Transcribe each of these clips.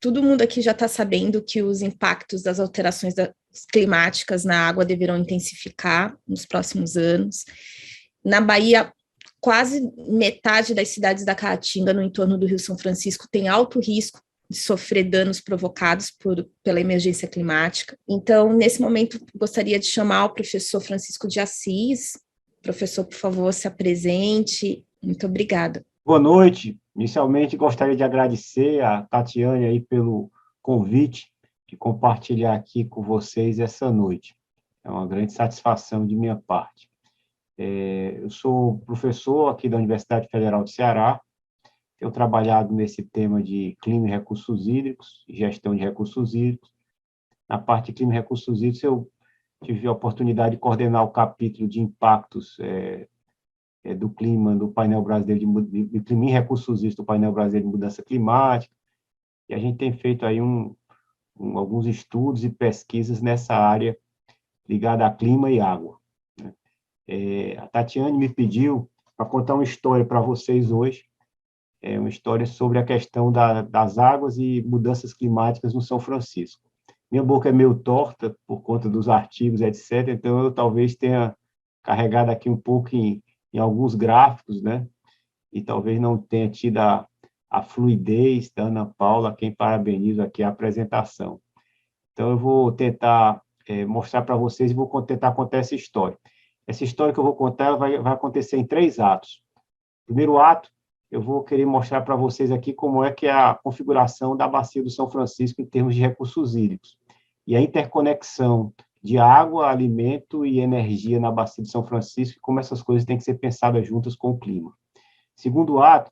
todo mundo aqui já está sabendo que os impactos das alterações climáticas na água deverão intensificar nos próximos anos. Na Bahia, quase metade das cidades da Caatinga, no entorno do Rio São Francisco, tem alto risco de sofrer danos provocados pela emergência climática. Então, nesse momento, gostaria de chamar o professor Francisco de Assis. Professor, por favor, se apresente. Muito obrigada. Boa noite. Inicialmente, gostaria de agradecer a Tatiane aí pelo convite de compartilhar aqui com vocês essa noite. É uma grande satisfação de minha parte. Eu sou professor aqui da Universidade Federal do Ceará. Tenho trabalhado nesse tema de clima e recursos hídricos, gestão de recursos hídricos. Na parte de clima e recursos hídricos, eu tive a oportunidade de coordenar o capítulo de impactos do clima do painel brasileiro de clima e recursos hídricos do painel brasileiro de mudança climática, e a gente tem feito aí alguns estudos e pesquisas nessa área ligada a clima e água, né? A Tatiane me pediu para contar uma história para vocês hoje, uma história sobre a questão das águas e mudanças climáticas no São Francisco. Minha boca é meio torta por conta dos artigos, etc., então eu talvez tenha carregado aqui um pouco em alguns gráficos, né? E talvez não tenha tido a fluidez da Ana Paula, a quem parabenizo aqui a apresentação. Então, eu vou tentar mostrar para vocês e vou tentar contar essa história. Essa história que eu vou contar vai acontecer em 3 atos. Primeiro ato, eu vou querer mostrar para vocês aqui como é que é a configuração da Bacia do São Francisco em termos de recursos hídricos e a interconexão de água, alimento e energia na Bacia do São Francisco, e como essas coisas têm que ser pensadas juntas com o clima. Segundo ato,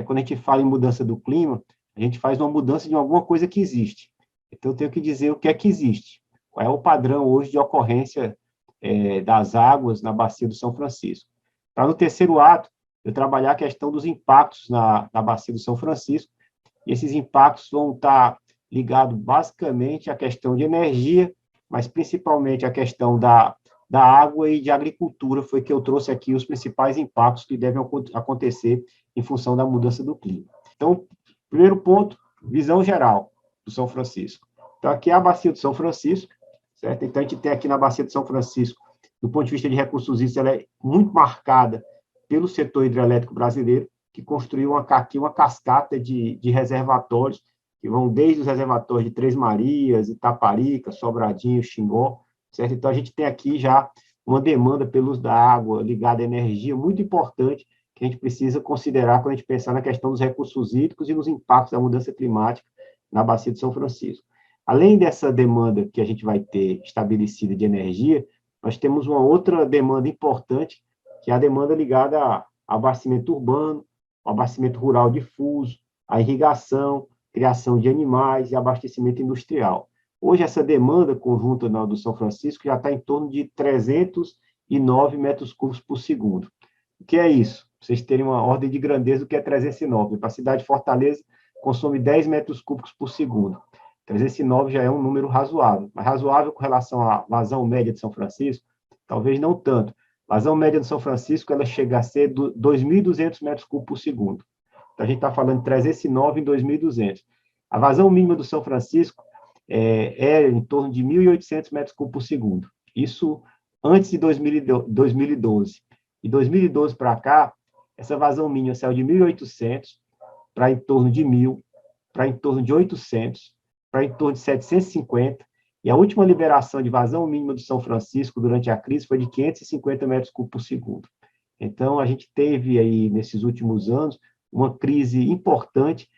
quando a gente fala em mudança do clima, a gente faz uma mudança de alguma coisa que existe. Então, eu tenho que dizer o que é que existe. Qual é o padrão hoje de ocorrência das águas na Bacia do São Francisco. Para, no terceiro ato, eu trabalhar a questão dos impactos na Bacia do São Francisco, e esses impactos vão estar ligados basicamente à questão de energia, mas principalmente a questão da água e de agricultura, foi que eu trouxe aqui os principais impactos que devem acontecer em função da mudança do clima. Então, primeiro ponto, visão geral do São Francisco. Então, aqui é a Bacia do São Francisco, certo? Então, a gente tem aqui na Bacia do São Francisco, do ponto de vista de recursos hídricos, ela é muito marcada pelo setor hidrelétrico brasileiro, que construiu aqui uma cascata de reservatórios, que vão desde os reservatórios de Três Marias, Itaparica, Sobradinho, Xingó, certo? Então, a gente tem aqui já uma demanda pelo uso da água ligada à energia muito importante, que a gente precisa considerar quando a gente pensar na questão dos recursos hídricos e nos impactos da mudança climática na Bacia de São Francisco. Além dessa demanda que a gente vai ter estabelecida de energia, nós temos uma outra demanda importante, que é a demanda ligada ao abastecimento urbano, ao abastecimento rural difuso, à irrigação, criação de animais e abastecimento industrial. Hoje, essa demanda conjunta do São Francisco já está em torno de 309 metros cúbicos por segundo. O que é isso? Para vocês terem uma ordem de grandeza do que é 309. Para a cidade de Fortaleza, consome 10 metros cúbicos por segundo. 309 já é um número razoável, mas razoável com relação à vazão média de São Francisco, talvez não tanto. A vazão média de São Francisco ela chega a ser 2.200 metros cúbicos por segundo. Então, a gente está falando de 309 em 2.200. A vazão mínima do São Francisco é em torno de 1.800 metros cúbicos por segundo. Isso antes de 2012. De 2012 para cá, essa vazão mínima saiu de 1.800 para em torno de 1.000, para em torno de 800, para em torno de 750, e a última liberação de vazão mínima do São Francisco durante a crise foi de 550 metros cúbicos por segundo. Então, a gente teve aí, nesses últimos anos, uma crise importante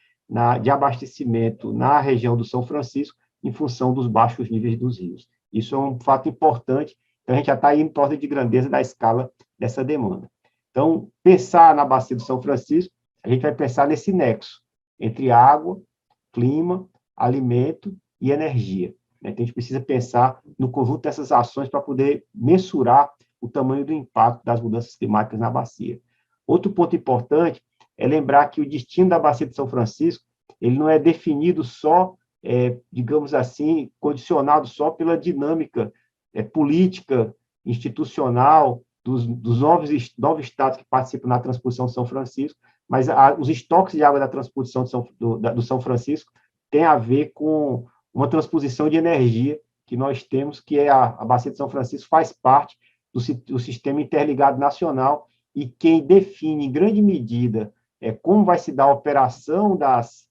de abastecimento na região do São Francisco, em função dos baixos níveis dos rios. Isso é um fato importante, então a gente já está aí em ordem de grandeza da escala dessa demanda. Então, pensar na Bacia do São Francisco, a gente vai pensar nesse nexo entre água, clima, alimento e energia. Então, a gente precisa pensar no conjunto dessas ações para poder mensurar o tamanho do impacto das mudanças climáticas na bacia. Outro ponto importante é lembrar que o destino da Bacia de São Francisco ele não é definido só, digamos assim, condicionado só pela dinâmica política, institucional, dos novos estados que participam na transposição de São Francisco, mas os estoques de água da transposição do São Francisco tem a ver com uma transposição de energia que nós temos, que é a Bacia de São Francisco faz parte do Sistema Interligado Nacional, e quem define, em grande medida, como vai se dar a operação das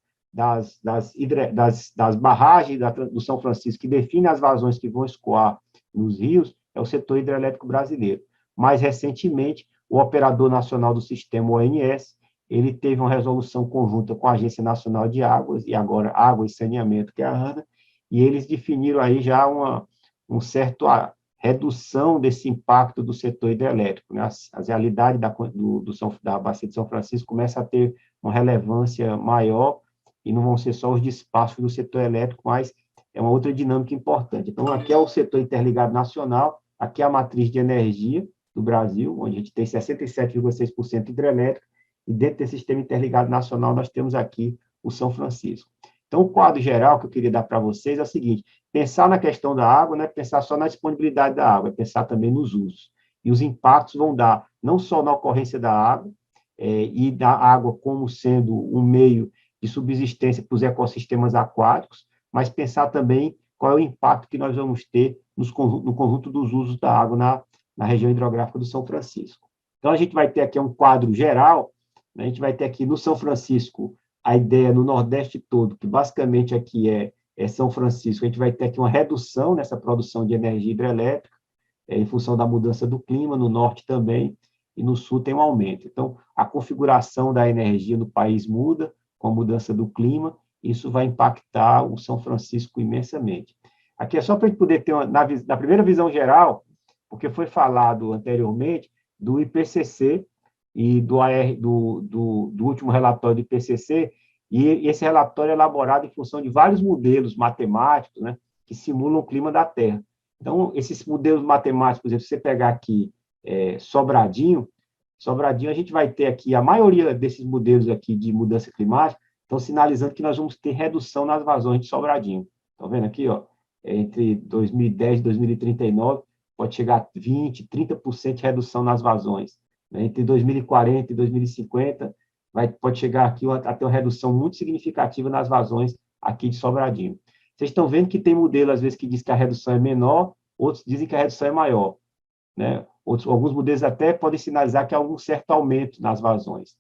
barragens do São Francisco, que define as vazões que vão escoar nos rios, é o setor hidrelétrico brasileiro. Mais recentemente, o Operador Nacional do Sistema, ONS, ele teve uma resolução conjunta com a Agência Nacional de Águas, e agora Água e Saneamento, que é a ANA, e eles definiram aí já um certo redução desse impacto do setor hidrelétrico, né? As realidades da Bacia de São Francisco começam a ter uma relevância maior, e não vão ser só os despachos do setor elétrico, mas é uma outra dinâmica importante. Então, aqui é o setor interligado nacional, aqui é a matriz de energia do Brasil, onde a gente tem 67,6% hidrelétrico, e dentro desse sistema interligado nacional nós temos aqui o São Francisco. Então, o quadro geral que eu queria dar para vocês é o seguinte: pensar na questão da água não é pensar só na disponibilidade da água, é pensar também nos usos. E os impactos vão dar não só na ocorrência da água, e da água como sendo um meio de subsistência para os ecossistemas aquáticos, mas pensar também qual é o impacto que nós vamos ter no conjunto dos usos da água na região hidrográfica do São Francisco. Então, a gente vai ter aqui um quadro geral, né? A gente vai ter aqui no São Francisco a ideia no Nordeste todo, que basicamente aqui é São Francisco, a gente vai ter aqui uma redução nessa produção de energia hidrelétrica, em função da mudança do clima, no Norte também, e no Sul tem um aumento. Então, a configuração da energia no país muda com a mudança do clima, isso vai impactar o São Francisco imensamente. Aqui é só para a gente poder ter, na primeira visão geral, porque foi falado anteriormente do IPCC e do último relatório do IPCC, e esse relatório é elaborado em função de vários modelos matemáticos, né, que simulam o clima da Terra. Então, esses modelos matemáticos, por exemplo, se você pegar aqui Sobradinho, a gente vai ter aqui, a maioria desses modelos aqui de mudança climática estão sinalizando que nós vamos ter redução nas vazões de Sobradinho. Estão vendo aqui, ó, entre 2010 e 2039, pode chegar a 20%, 30% de redução nas vazões. Entre 2040 e 2050, pode chegar aqui a ter uma redução muito significativa nas vazões aqui de Sobradinho. Vocês estão vendo que tem modelo, às vezes, que diz que a redução é menor, outros dizem que a redução é maior, né? Alguns modelos até podem sinalizar que há algum certo aumento nas vazões.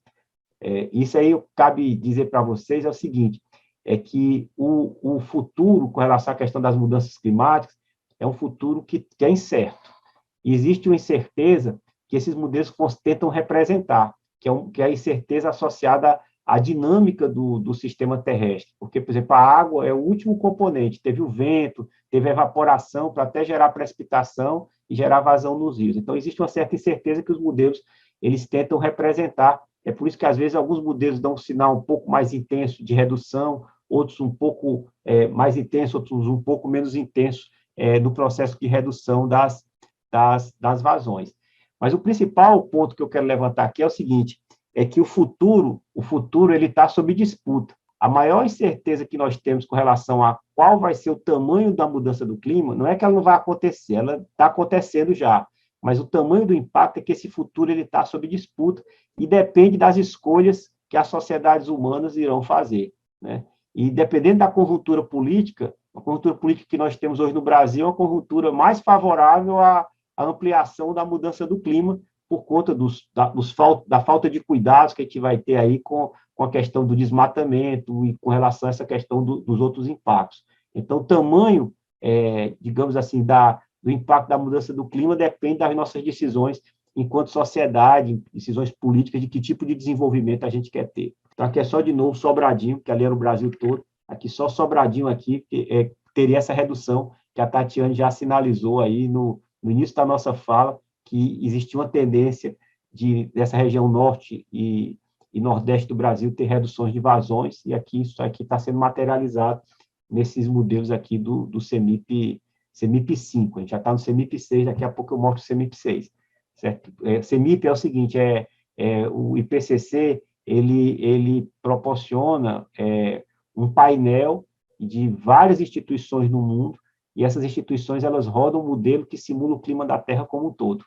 Isso aí, cabe dizer para vocês, é o seguinte, é que o futuro, com relação à questão das mudanças climáticas, é um futuro que é incerto. E existe uma incerteza que esses modelos tentam representar, que é a incerteza associada à dinâmica do sistema terrestre. Porque, por exemplo, a água é o último componente, teve o vento, teve a evaporação para até gerar precipitação e gerar vazão nos rios. Então, existe uma certa incerteza que os modelos eles tentam representar. É por isso que, às vezes, alguns modelos dão um sinal um pouco mais intenso de redução, outros um pouco mais intenso, outros um pouco menos intenso do processo de redução das vazões. Mas o principal ponto que eu quero levantar aqui é o seguinte, é que o futuro ele está sob disputa. A maior incerteza que nós temos com relação a qual vai ser o tamanho da mudança do clima, não é que ela não vai acontecer, ela está acontecendo já, mas o tamanho do impacto é que esse futuro ele está sob disputa e depende das escolhas que as sociedades humanas irão fazer, né? E dependendo da conjuntura política, a conjuntura política que nós temos hoje no Brasil é uma conjuntura mais favorável à ampliação da mudança do clima por conta da falta de cuidados que a gente vai ter aí com a questão do desmatamento e com relação a essa questão dos outros impactos. Então, o tamanho, digamos assim, do impacto da mudança do clima depende das nossas decisões enquanto sociedade, decisões políticas de que tipo de desenvolvimento a gente quer ter. Então, aqui é só, de novo, Sobradinho, que ali era o Brasil todo, aqui só Sobradinho aqui, que teria essa redução que a Tatiane já sinalizou aí no início da nossa fala, que existia uma tendência dessa região norte e nordeste do Brasil ter reduções de vazões, e aqui isso aqui está sendo materializado nesses modelos aqui do CEMIP 5. A gente já está no CEMIP 6, daqui a pouco eu mostro o CEMIP 6. Certo? CEMIP é o seguinte, o IPCC, ele proporciona um painel de várias instituições no mundo, e essas instituições elas rodam um modelo que simula o clima da Terra como um todo.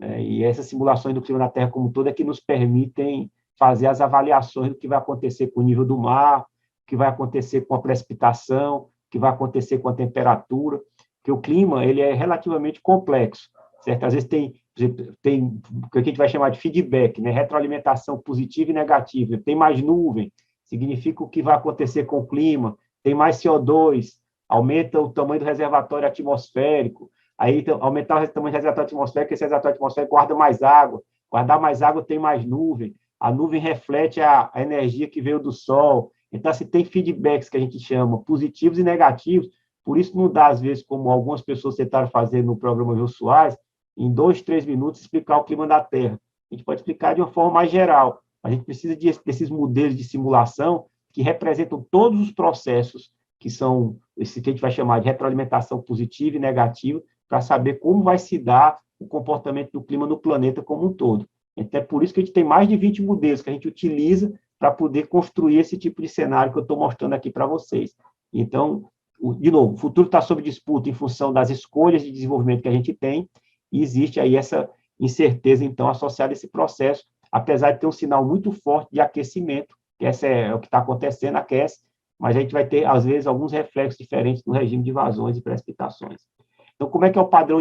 E essas simulações do clima da Terra como um todo é que nos permitem fazer as avaliações do que vai acontecer com o nível do mar, que vai acontecer com a precipitação, o que vai acontecer com a temperatura, porque o clima ele é relativamente complexo, certo? Às vezes tem o que a gente vai chamar de feedback, né? Retroalimentação positiva e negativa. Tem mais nuvem, significa o que vai acontecer com o clima, tem mais CO2, aumenta o tamanho do reservatório atmosférico, aí aumentar o tamanho do reservatório atmosférico, esse reservatório atmosférico guarda mais água, guardar mais água tem mais nuvem, a nuvem reflete a energia que veio do sol, então, se tem feedbacks que a gente chama positivos e negativos, por isso não dá, às vezes, como algumas pessoas tentaram fazer no programa Jô Soares, em 2, 3 minutos, explicar o clima da Terra. A gente pode explicar de uma forma mais geral. A gente precisa desses modelos de simulação que representam todos os processos que são esse que a gente vai chamar de retroalimentação positiva e negativa, para saber como vai se dar o comportamento do clima no planeta como um todo. Então, é por isso que a gente tem mais de 20 modelos que a gente utiliza para poder construir esse tipo de cenário que eu estou mostrando aqui para vocês. Então, de novo, o futuro está sob disputa em função das escolhas de desenvolvimento que a gente tem, e existe aí essa incerteza, então, associada a esse processo, apesar de ter um sinal muito forte de aquecimento, que esse é o que está acontecendo, aquece, mas a gente vai ter, às vezes, alguns reflexos diferentes no regime de vazões e precipitações. Então, como é que é o padrão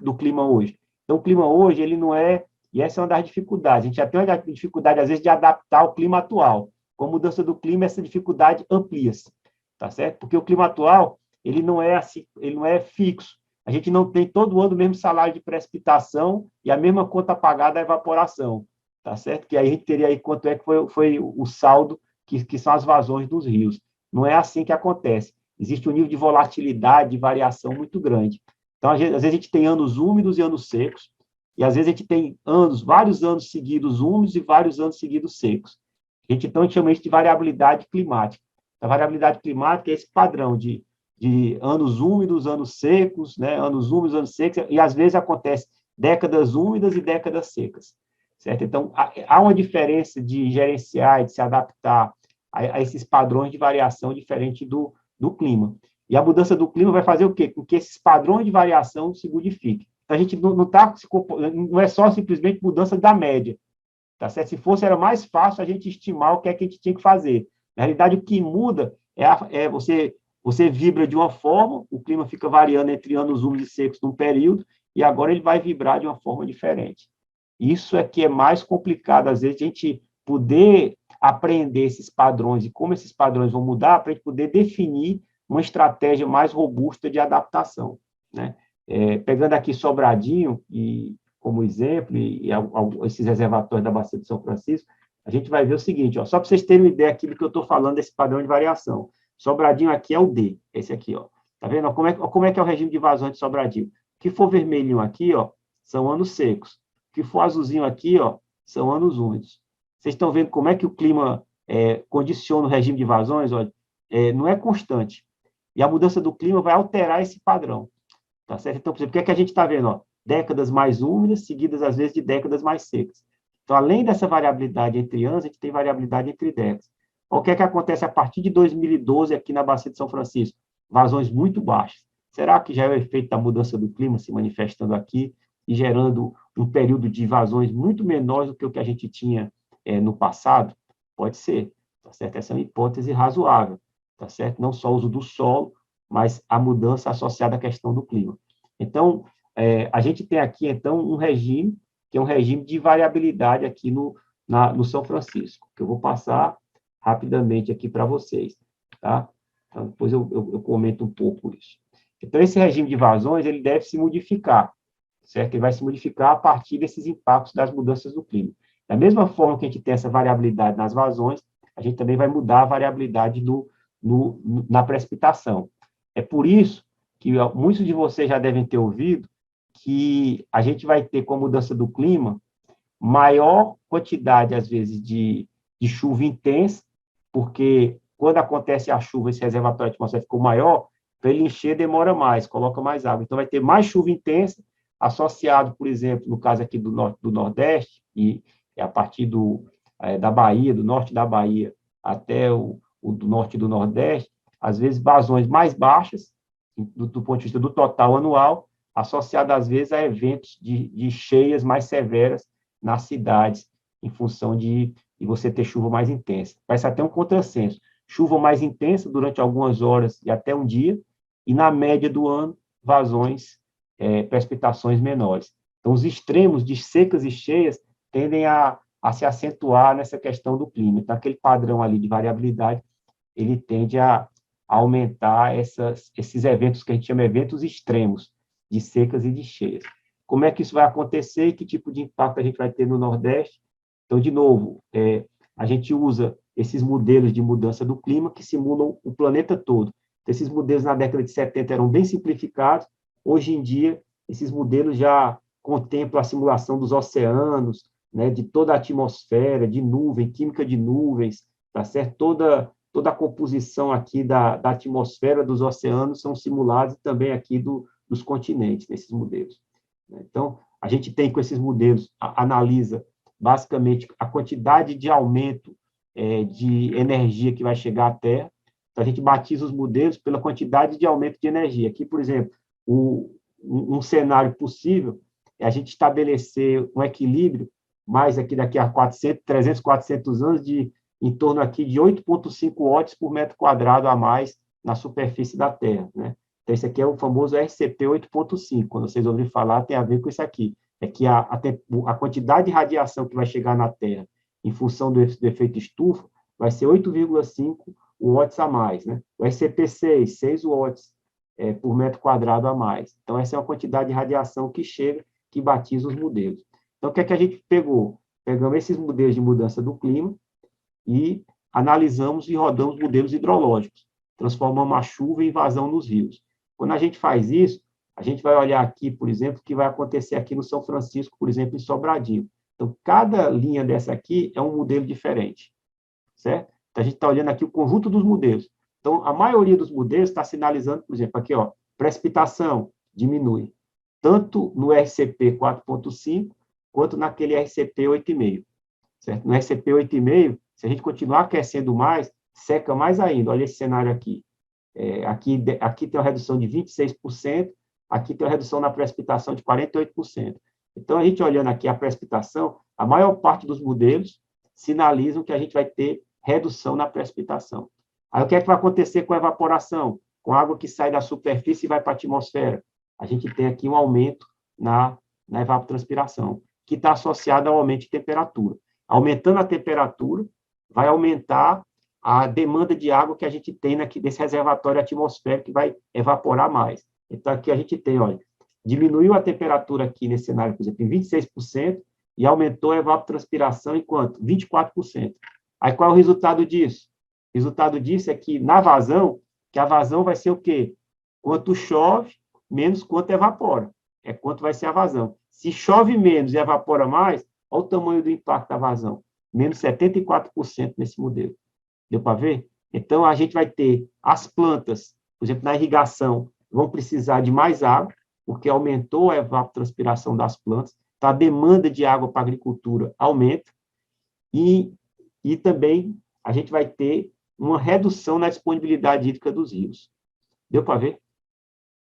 do clima hoje? Então, o clima hoje, ele não é, e essa é uma das dificuldades, a gente já tem uma dificuldade, às vezes, de adaptar ao clima atual. Com a mudança do clima, essa dificuldade amplia-se, tá certo? Porque o clima atual, ele não é assim, ele não é fixo. A gente não tem todo ano o mesmo salário de precipitação e a mesma conta pagada da evaporação, tá certo? Que aí a gente teria aí quanto é que foi o saldo, que são as vazões dos rios. Não é assim que acontece. Existe um nível de volatilidade, de variação muito grande. Então, às vezes a gente tem anos úmidos e anos secos, e às vezes a gente tem vários anos seguidos úmidos e vários anos seguidos secos. Então, a gente chama isso de variabilidade climática. A variabilidade climática é esse padrão de anos úmidos, anos secos, né? Anos úmidos, anos secos, e às vezes acontece décadas úmidas e décadas secas, certo? Então, há uma diferença de gerenciar e de se adaptar a esses padrões de variação diferente do clima. E a mudança do clima vai fazer o quê? Com que esses padrões de variação se modifiquem. Então, a gente não é só simplesmente mudança da média, tá certo? Se fosse, era mais fácil a gente estimar o que é que a gente tinha que fazer. Na realidade, o que muda é você vibra de uma forma, o clima fica variando entre anos úmidos e secos num período, e agora ele vai vibrar de uma forma diferente. Isso é que é mais complicado, às vezes, a gente poder aprender esses padrões e como esses padrões vão mudar para a gente poder definir uma estratégia mais robusta de adaptação, né? Pegando aqui Sobradinho como exemplo, e esses reservatórios da Bacia de São Francisco, a gente vai ver o seguinte, ó, só para vocês terem uma ideia aqui do que eu estou falando desse padrão de variação. Sobradinho aqui é o D, esse aqui, ó. Tá vendo? Como é que é o regime de vazões de Sobradinho? O que for vermelhinho aqui, ó, são anos secos. O que for azulzinho aqui, ó, são anos úmidos. Vocês estão vendo como é que o clima condiciona o regime de vazões? Olha, não é constante. E a mudança do clima vai alterar esse padrão. Tá certo? Então, por exemplo, o que é que a gente está vendo? Ó? Décadas mais úmidas, seguidas, às vezes, de décadas mais secas. Então, além dessa variabilidade entre anos, a gente tem variabilidade entre décadas. O que é que acontece a partir de 2012 aqui na Bacia de São Francisco? Vazões muito baixas. Será que já é o efeito da mudança do clima se manifestando aqui e gerando um período de vazões muito menor do que o que a gente tinha no passado? Pode ser, tá certo? Essa é uma hipótese razoável, tá certo? Não só o uso do solo, mas a mudança associada à questão do clima. Então, a gente tem aqui, então, um regime, que é um regime de variabilidade aqui no São Francisco, que eu vou passar rapidamente aqui para vocês, tá? Então, depois eu comento um pouco isso. Então, esse regime de vazões, ele deve se modificar, certo? Ele vai se modificar a partir desses impactos das mudanças do clima. Da mesma forma que a gente tem essa variabilidade nas vazões, a gente também vai mudar a variabilidade na precipitação. É por isso que muitos de vocês já devem ter ouvido que a gente vai ter, com a mudança do clima, maior quantidade, às vezes, de chuva intensa, porque quando acontece a chuva, esse reservatório atmosférico ficou maior, para ele encher demora mais, coloca mais água. Então, vai ter mais chuva intensa, associado, por exemplo, no caso aqui do Nordeste, e a partir da Bahia, do norte da Bahia até o do norte e do Nordeste, às vezes vazões mais baixas, do ponto de vista do total anual, associado, às vezes, a eventos de cheias mais severas nas cidades, em função de você ter chuva mais intensa. Parece até um contrassenso. chuva mais intensa durante algumas horas e até um dia, e na média do ano, vazões, precipitações menores. Então, os extremos de secas e cheias tendem a se acentuar nessa questão do clima. Então, aquele padrão ali de variabilidade, ele tende a aumentar esses eventos que a gente chama de eventos extremos, de secas e de cheias. Como é que isso vai acontecer e que tipo de impacto a gente vai ter no Nordeste? Então, de novo, a gente usa esses modelos de mudança do clima que simulam o planeta todo. Então, esses modelos na década de 70 eram bem simplificados. Hoje em dia, esses modelos já contemplam a simulação dos oceanos, né, de toda a atmosfera, de nuvem, química de nuvens, tá certo? Toda a composição aqui da atmosfera dos oceanos são simulados também aqui dos continentes, nesses modelos. Então, a gente tem com esses modelos, analisa basicamente a quantidade de aumento de energia que vai chegar à Terra. Então, a gente batiza os modelos pela quantidade de aumento de energia. Aqui, por exemplo, um cenário possível é a gente estabelecer um equilíbrio, mais aqui daqui a 300, 400 anos, em torno aqui de 8,5 watts por metro quadrado a mais na superfície da Terra, né? Então, esse aqui é o famoso RCP 8,5. Quando vocês ouvirem falar, tem a ver com isso aqui. É que a quantidade de radiação que vai chegar na Terra em função do efeito estufa vai ser 8,5 watts a mais, né? O RCP 6 watts por metro quadrado a mais. Então, essa é uma quantidade de radiação que chega, que batiza os modelos. Então, o que é que a gente pegou? Pegamos esses modelos de mudança do clima e analisamos e rodamos modelos hidrológicos, transformamos a chuva em vazão nos rios. Quando a gente faz isso, a gente vai olhar aqui, por exemplo, o que vai acontecer aqui no São Francisco, por exemplo, em Sobradinho. Então, cada linha dessa aqui é um modelo diferente, certo? Então, a gente está olhando aqui o conjunto dos modelos. Então, a maioria dos modelos está sinalizando, por exemplo, aqui, ó, precipitação diminui, tanto no RCP 4,5 quanto naquele RCP 8,5, certo? No RCP 8,5, se a gente continuar aquecendo mais, seca mais ainda. Olha esse cenário aqui. Aqui tem uma redução de 26%, aqui tem uma redução na precipitação de 48%. Então, a gente olhando aqui a precipitação, a maior parte dos modelos sinalizam que a gente vai ter redução na precipitação. Aí, o que é que vai acontecer com a evaporação? Com a água que sai da superfície e vai para a atmosfera? A gente tem aqui um aumento na evapotranspiração, que está associado ao aumento de temperatura. Aumentando a temperatura, vai aumentar a demanda de água que a gente tem nesse reservatório atmosférico, que vai evaporar mais. Então, aqui a gente tem, olha, diminuiu a temperatura aqui nesse cenário, por exemplo, em 26%, e aumentou a evapotranspiração em quanto? 24%. Aí, qual é o resultado disso? O resultado disso é que, na vazão, que a vazão vai ser o quê? Quanto chove, menos quanto evapora. É quanto vai ser a vazão. Se chove menos e evapora mais, olha o tamanho do impacto da vazão. Menos 74% nesse modelo. Deu para ver? Então, a gente vai ter as plantas, por exemplo, na irrigação, vão precisar de mais água, porque aumentou a evapotranspiração das plantas, então a demanda de água para a agricultura aumenta, e também a gente vai ter uma redução na disponibilidade hídrica dos rios. Deu para ver?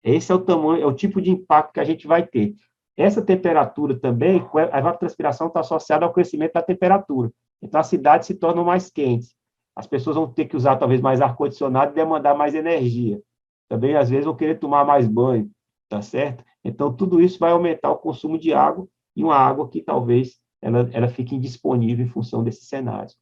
Esse é o tamanho, é o tipo de impacto que a gente vai ter. Essa temperatura também, a evapotranspiração está associada ao crescimento da temperatura. Então, as cidades se tornam mais quentes. As pessoas vão ter que usar, talvez, mais ar-condicionado e demandar mais energia. Também, às vezes, vão querer tomar mais banho, tá certo? Então, tudo isso vai aumentar o consumo de água, e uma água que, talvez, ela fique indisponível em função desses cenários.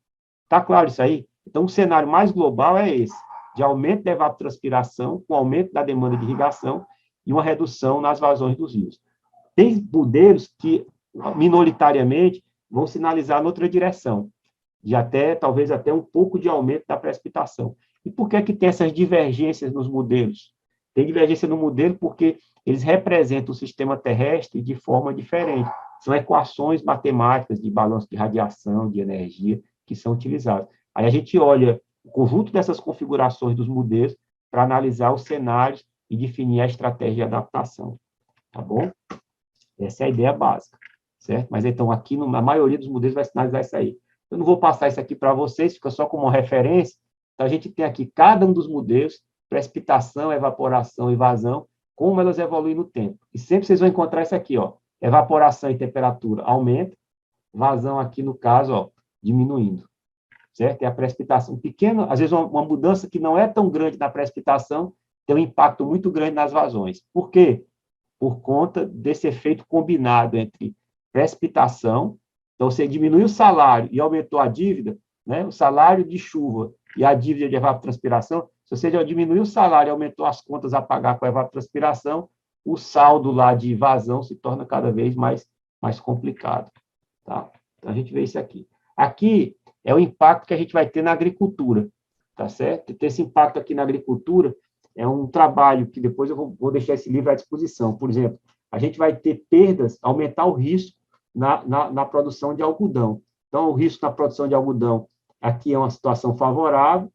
Tá claro isso aí? Então, o cenário mais global é esse, de aumento da evapotranspiração, com aumento da demanda de irrigação e uma redução nas vazões dos rios. Tem modelos que, minoritariamente, vão sinalizar noutra direção, de talvez até um pouco de aumento da precipitação. E por que tem essas divergências nos modelos? Tem divergência no modelo porque eles representam o sistema terrestre de forma diferente. São equações matemáticas de balanço de radiação, de energia, que são utilizadas. Aí a gente olha o conjunto dessas configurações dos modelos para analisar os cenários e definir a estratégia de adaptação. Tá bom? Essa é a ideia básica, certo? Mas, então, aqui, na maioria dos modelos, vai sinalizar isso aí. Eu não vou passar isso aqui para vocês, fica só como referência. Então, a gente tem aqui cada um dos modelos, precipitação, evaporação e vazão, como elas evoluem no tempo. E sempre vocês vão encontrar isso aqui, ó. Evaporação e temperatura aumenta, vazão aqui, no caso, ó, diminuindo, certo? É a precipitação pequena, às vezes uma mudança que não é tão grande na precipitação tem um impacto muito grande nas vazões. Por quê? Por conta desse efeito combinado entre precipitação, então você diminuiu o salário e aumentou a dívida, né? O salário de chuva e a dívida de evapotranspiração, se você já diminuiu o salário e aumentou as contas a pagar com a evapotranspiração, o saldo lá de vazão se torna cada vez mais complicado. Tá? Então, a gente vê isso aqui. Aqui é o impacto que a gente vai ter na agricultura, tá certo? Ter esse impacto aqui na agricultura é um trabalho que depois eu vou deixar esse livro à disposição. Por exemplo, a gente vai ter perdas, aumentar o risco na produção de algodão. Então, o risco na produção de algodão aqui é uma situação favorável.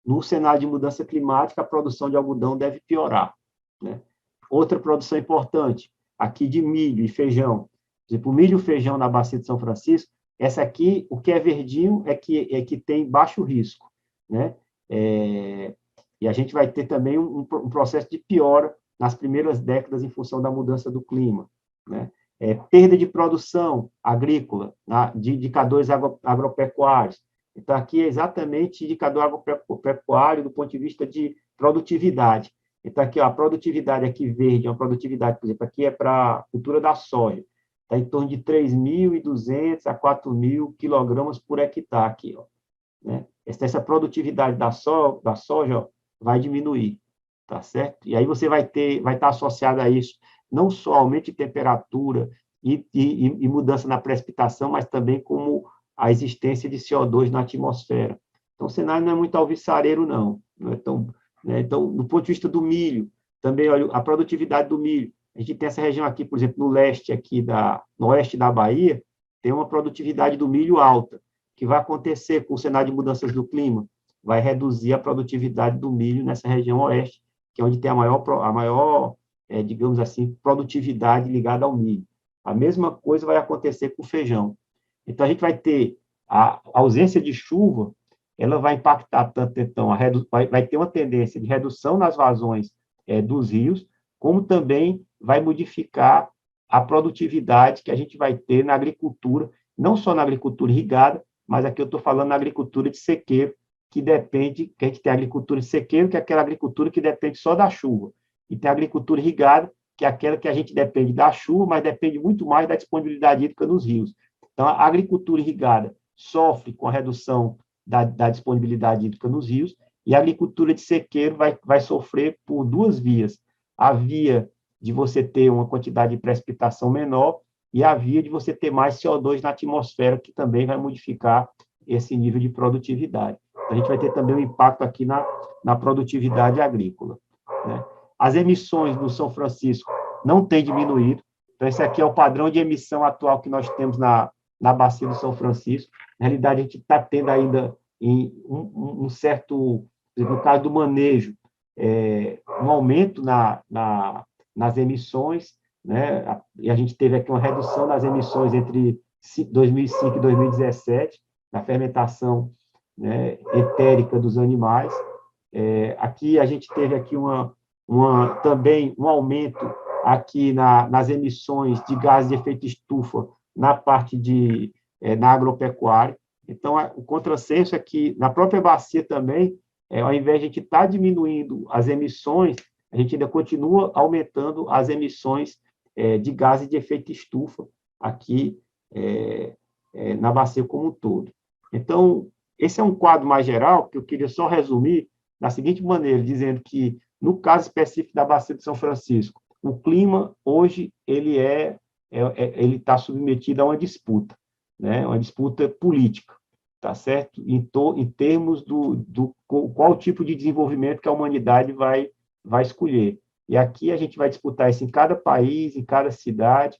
No cenário de mudança climática, a produção de algodão deve piorar, né? Outra produção importante, aqui de milho e feijão. Por exemplo, o milho e o feijão na Bacia de São Francisco, essa aqui, o que é verdinho é que tem baixo risco, né? E a gente vai ter também um processo de piora nas primeiras décadas em função da mudança do clima, né? Perda de produção agrícola, de indicadores agropecuários. Então, aqui é exatamente indicador agropecuário do ponto de vista de produtividade. Então, aqui, ó, a produtividade aqui verde, é uma produtividade, por exemplo, aqui é para a cultura da soja, está em torno de 3.200 a 4.000 quilogramas por hectare aqui, ó, né? Essa produtividade da soja, ó, vai diminuir, tá certo? E aí você vai estar associado a isso não só aumento de temperatura e mudança na precipitação, mas também como a existência de CO2 na atmosfera. Então, o cenário não é muito alvissareiro, não é tão, né? Então, do ponto de vista do milho, também, olha, a produtividade do milho, a gente tem essa região aqui, por exemplo, no leste aqui no oeste da Bahia, tem uma produtividade do milho alta, que vai acontecer com o cenário de mudanças do clima, vai reduzir a produtividade do milho nessa região oeste, que é onde tem a maior digamos assim, produtividade ligada ao milho. A mesma coisa vai acontecer com o feijão. Então, a gente vai ter a ausência de chuva, ela vai impactar tanto, então, vai ter uma tendência de redução nas vazões dos rios, como também vai modificar a produtividade que a gente vai ter na agricultura, não só na agricultura irrigada, mas aqui eu estou falando na agricultura de sequeiro, que a gente tem a agricultura de sequeiro, que é aquela agricultura que depende só da chuva, e tem a agricultura irrigada, que é aquela que a gente depende da chuva, mas depende muito mais da disponibilidade hídrica nos rios. Então, a agricultura irrigada sofre com a redução da disponibilidade hídrica nos rios, e a agricultura de sequeiro vai sofrer por duas vias. A via de você ter uma quantidade de precipitação menor e a via de você ter mais CO2 na atmosfera, que também vai modificar esse nível de produtividade. Então, a gente vai ter também um impacto aqui na produtividade agrícola, né? As emissões no São Francisco não têm diminuído. Então, esse aqui é o padrão de emissão atual que nós temos na Bacia do São Francisco. Na realidade, a gente está tendo ainda um certo, no caso do manejo, um aumento nas emissões, né? E a gente teve aqui uma redução nas emissões entre 2005 e 2017, na fermentação, né, etérica dos animais. Aqui a gente teve aqui também um aumento aqui nas emissões de gases de efeito estufa na parte na agropecuária. Então, o contrassenso é que na própria bacia também, ao invés de a gente estar diminuindo as emissões, a gente ainda continua aumentando as emissões de gases de efeito estufa aqui na bacia como um todo. Então, esse é um quadro mais geral, que eu queria só resumir da seguinte maneira, dizendo que, no caso específico da Bacia de São Francisco, o clima, hoje, ele está submetido a uma disputa, né? Uma disputa política, tá certo? Em termos do qual tipo de desenvolvimento que a humanidade vai escolher. E aqui a gente vai disputar isso em cada país, em cada cidade,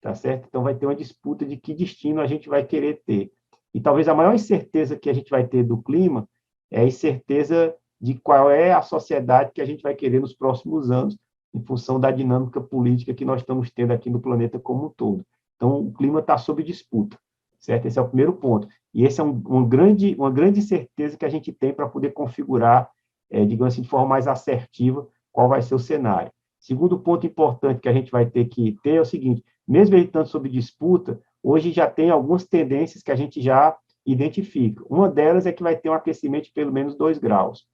tá certo? Então, vai ter uma disputa de que destino a gente vai querer ter. E talvez a maior incerteza que a gente vai ter do clima é a incerteza de qual é a sociedade que a gente vai querer nos próximos anos, em função da dinâmica política que nós estamos tendo aqui no planeta como um todo. Então, o clima está sob disputa, certo? Esse é o primeiro ponto. E esse é uma grande incerteza que a gente tem para poder configurar, digamos assim, de forma mais assertiva, qual vai ser o cenário. Segundo ponto importante que a gente vai ter que ter é o seguinte: mesmo ele estando sob disputa, hoje já tem algumas tendências que a gente já identifica. Uma delas é que vai ter um aquecimento de pelo menos 2 graus.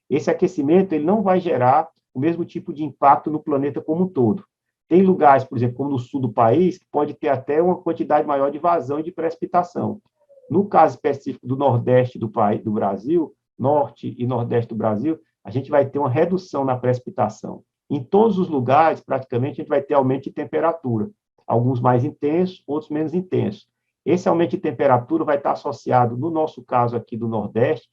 Esse aquecimento ele não vai gerar o mesmo tipo de impacto no planeta como um todo. Tem lugares, por exemplo, como no sul do país, que pode ter até uma quantidade maior de vazão e de precipitação. No caso específico do Nordeste do Brasil, Norte e Nordeste do Brasil, a gente vai ter uma redução na precipitação. Em todos os lugares, praticamente, a gente vai ter aumento de temperatura, alguns mais intensos, outros menos intensos. Esse aumento de temperatura vai estar associado, no nosso caso aqui do Nordeste,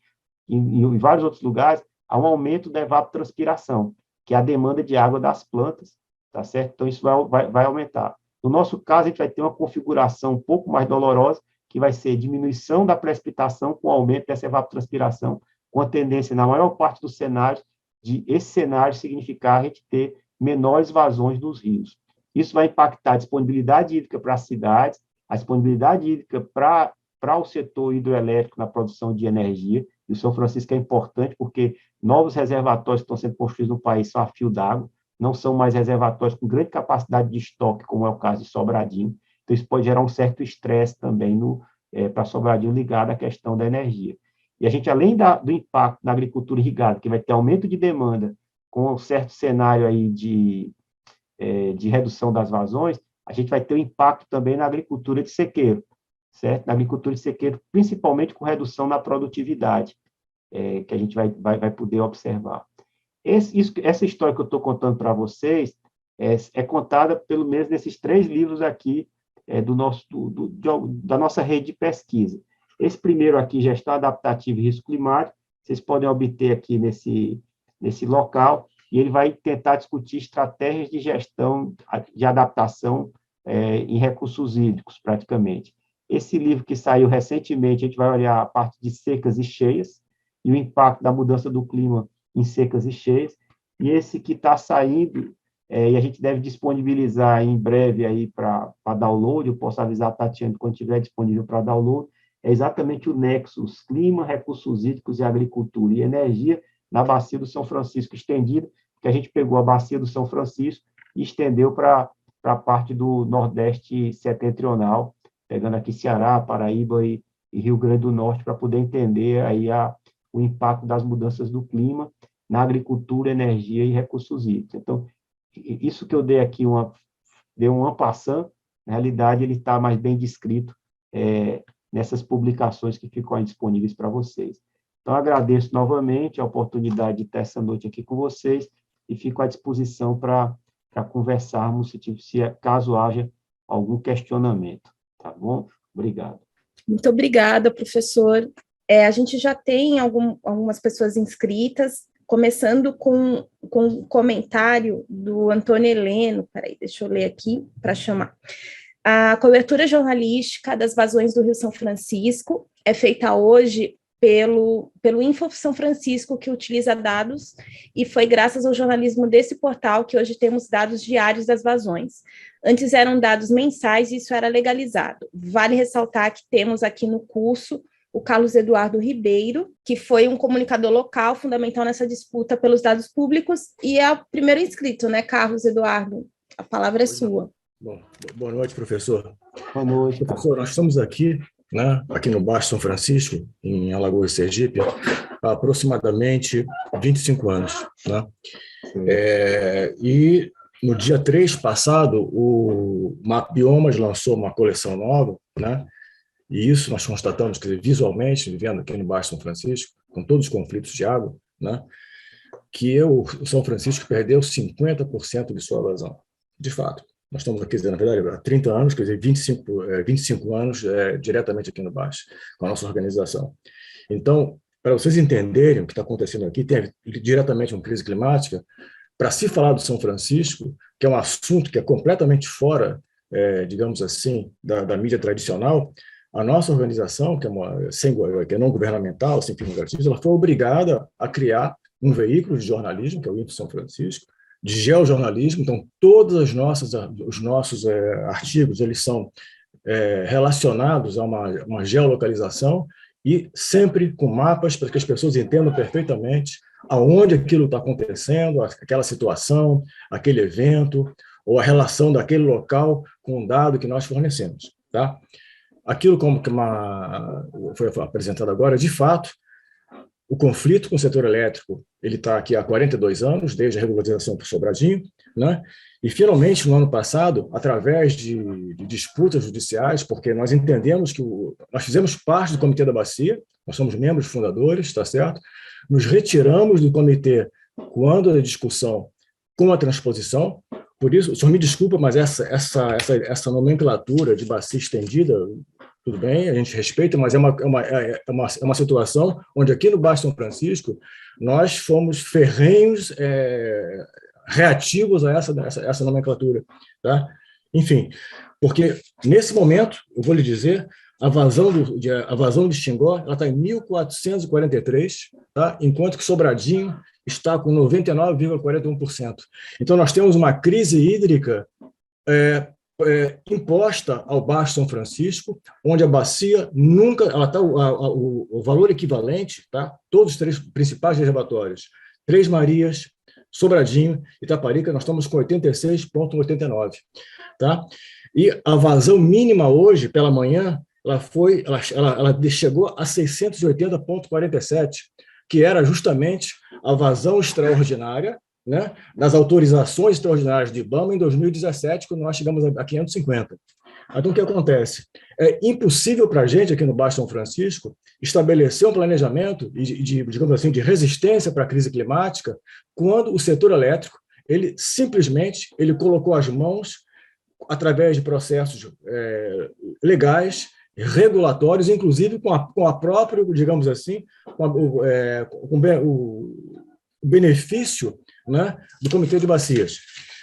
em vários outros lugares, a um aumento da evapotranspiração, que é a demanda de água das plantas, tá certo? Então, isso vai aumentar. No nosso caso, a gente vai ter uma configuração um pouco mais dolorosa, que vai ser diminuição da precipitação com aumento dessa evapotranspiração, com a tendência, na maior parte dos cenários, de esse cenário significar a gente ter menores vazões dos rios. Isso vai impactar a disponibilidade hídrica para as cidades, a disponibilidade hídrica para o setor hidroelétrico na produção de energia, e o São Francisco é importante porque novos reservatórios que estão sendo construídos no país são a fio d'água, não são mais reservatórios com grande capacidade de estoque, como é o caso de Sobradinho. Então, isso pode gerar um certo estresse também para Sobradinho ligado à questão da energia. E a gente, além do impacto na agricultura irrigada, que vai ter aumento de demanda com um certo cenário aí de redução das vazões, a gente vai ter um impacto também na agricultura de sequeiro, certo? Na agricultura de sequeiro, principalmente com redução na produtividade, que a gente vai poder observar. Essa história que eu estou contando para vocês é contada pelo menos nesses 3 livros aqui da nossa rede de pesquisa. Esse primeiro aqui, Gestão Adaptativa e Risco Climático, vocês podem obter aqui nesse local, e ele vai tentar discutir estratégias de gestão, de adaptação em recursos hídricos, praticamente. Esse livro que saiu recentemente, a gente vai olhar a parte de secas e cheias, e o impacto da mudança do clima em secas e cheias, e esse que está saindo, e a gente deve disponibilizar em breve aí para download, eu posso avisar a Tatiana quando estiver disponível para download, é exatamente o Nexus, Clima, Recursos Hídricos e Agricultura e Energia, na Bacia do São Francisco estendida, que a gente pegou a Bacia do São Francisco e estendeu para a parte do Nordeste setentrional, pegando aqui Ceará, Paraíba e Rio Grande do Norte, para poder entender aí o impacto das mudanças do clima na agricultura, energia e recursos hídricos. Então, isso que eu dei aqui, dei um en passant, na realidade, ele está mais bem descrito nessas publicações que ficam aí disponíveis para vocês. Então, agradeço novamente a oportunidade de estar essa noite aqui com vocês e fico à disposição para conversarmos, caso haja algum questionamento. Tá bom? Obrigado. Muito obrigada, professor. A gente já tem algumas pessoas inscritas, começando com um comentário do Antônio Heleno. Peraí, deixa eu ler aqui para chamar. A cobertura jornalística das vazões do Rio São Francisco é feita hoje pelo Info São Francisco, que utiliza dados, e foi graças ao jornalismo desse portal que hoje temos dados diários das vazões. Antes eram dados mensais e isso era legalizado. Vale ressaltar que temos aqui no curso o Carlos Eduardo Ribeiro, que foi um comunicador local fundamental nessa disputa pelos dados públicos, e é o primeiro inscrito, né, Carlos Eduardo? A palavra é sua. Bom, boa noite, professor. Boa noite. Professor, nós estamos aqui, né, aqui no Baixo São Francisco, em Alagoas, Sergipe, há aproximadamente 25 anos. Né? E no dia 3 passado, o Mapbiomas lançou uma coleção nova, né? E isso nós constatamos, que visualmente, vivendo aqui no Baixo São Francisco, com todos os conflitos de água, né, que o São Francisco perdeu 50% de sua vazão. De fato, nós estamos aqui, na verdade, há 30 anos, quer dizer, 25 anos diretamente aqui no Baixo, com a nossa organização. Então, para vocês entenderem o que está acontecendo aqui, tem diretamente uma crise climática, para se falar do São Francisco, que é um assunto que é completamente fora, digamos assim, da mídia tradicional, a nossa organização, que é não governamental, sem fins lucrativos, ela foi obrigada a criar um veículo de jornalismo, que é o Info São Francisco, de geojornalismo. Então, todos os nossos artigos eles são relacionados a uma geolocalização e sempre com mapas para que as pessoas entendam perfeitamente aonde aquilo está acontecendo, aquela situação, aquele evento, ou a relação daquele local com o dado que nós fornecemos. Tá? aquilo como que foi apresentado agora, de fato, o conflito com o setor elétrico, ele está aqui há 42 anos, desde a regularização para o Sobradinho, né? E, finalmente, no ano passado, através de disputas judiciais, porque nós entendemos que nós fizemos parte do Comitê da Bacia, nós somos membros fundadores, está certo? Nos retiramos do comitê quando a discussão com a transposição. Por isso, o senhor me desculpa, mas essa nomenclatura de bacia estendida, tudo bem, a gente respeita, mas é uma situação onde aqui no Baixo São Francisco nós fomos ferrenhos reativos a essa nomenclatura. Tá? Enfim, porque nesse momento, eu vou lhe dizer, a vazão de Xingó está em 1.443, tá? Enquanto que Sobradinho está com 99,41%. Então, nós temos uma crise hídrica imposta ao Baixo São Francisco, onde a bacia nunca, ela está o valor equivalente, tá? Todos os 3 principais reservatórios, Três Marias, Sobradinho e Itaparica, nós estamos com 86,89, tá? E a vazão mínima hoje, pela manhã, ela chegou a 680,47, que era justamente a vazão extraordinária, né, das autorizações extraordinárias de IBAMA em 2017, quando nós chegamos a 550. Então, o que acontece? É impossível para a gente, aqui no Baixo São Francisco, estabelecer um planejamento digamos assim, de resistência para a crise climática, quando o setor elétrico, ele simplesmente colocou as mãos, através de processos legais, regulatórios, inclusive com a própria, digamos assim, o benefício, né, do Comitê de Bacias.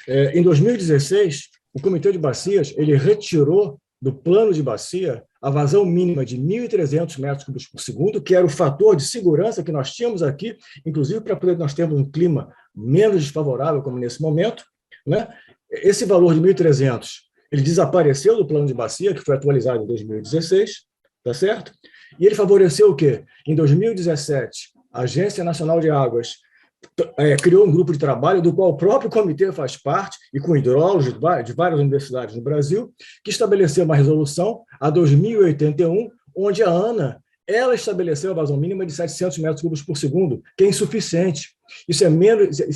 Em 2016, o Comitê de Bacias ele retirou do plano de bacia a vazão mínima de 1.300 metros cúbicos por segundo, que era o fator de segurança que nós tínhamos aqui, inclusive para poder nós termos um clima menos desfavorável, como nesse momento, né? Esse valor de 1.300 ele desapareceu do plano de bacia, que foi atualizado em 2016, tá certo? E ele favoreceu o quê? Em 2017, a Agência Nacional de Águas criou um grupo de trabalho do qual o próprio comitê faz parte, e com hidrólogos de várias universidades no Brasil, que estabeleceu uma resolução, a 2081, onde a ANA ela estabeleceu a vazão mínima de 700 metros cúbicos por segundo, que é insuficiente. Isso é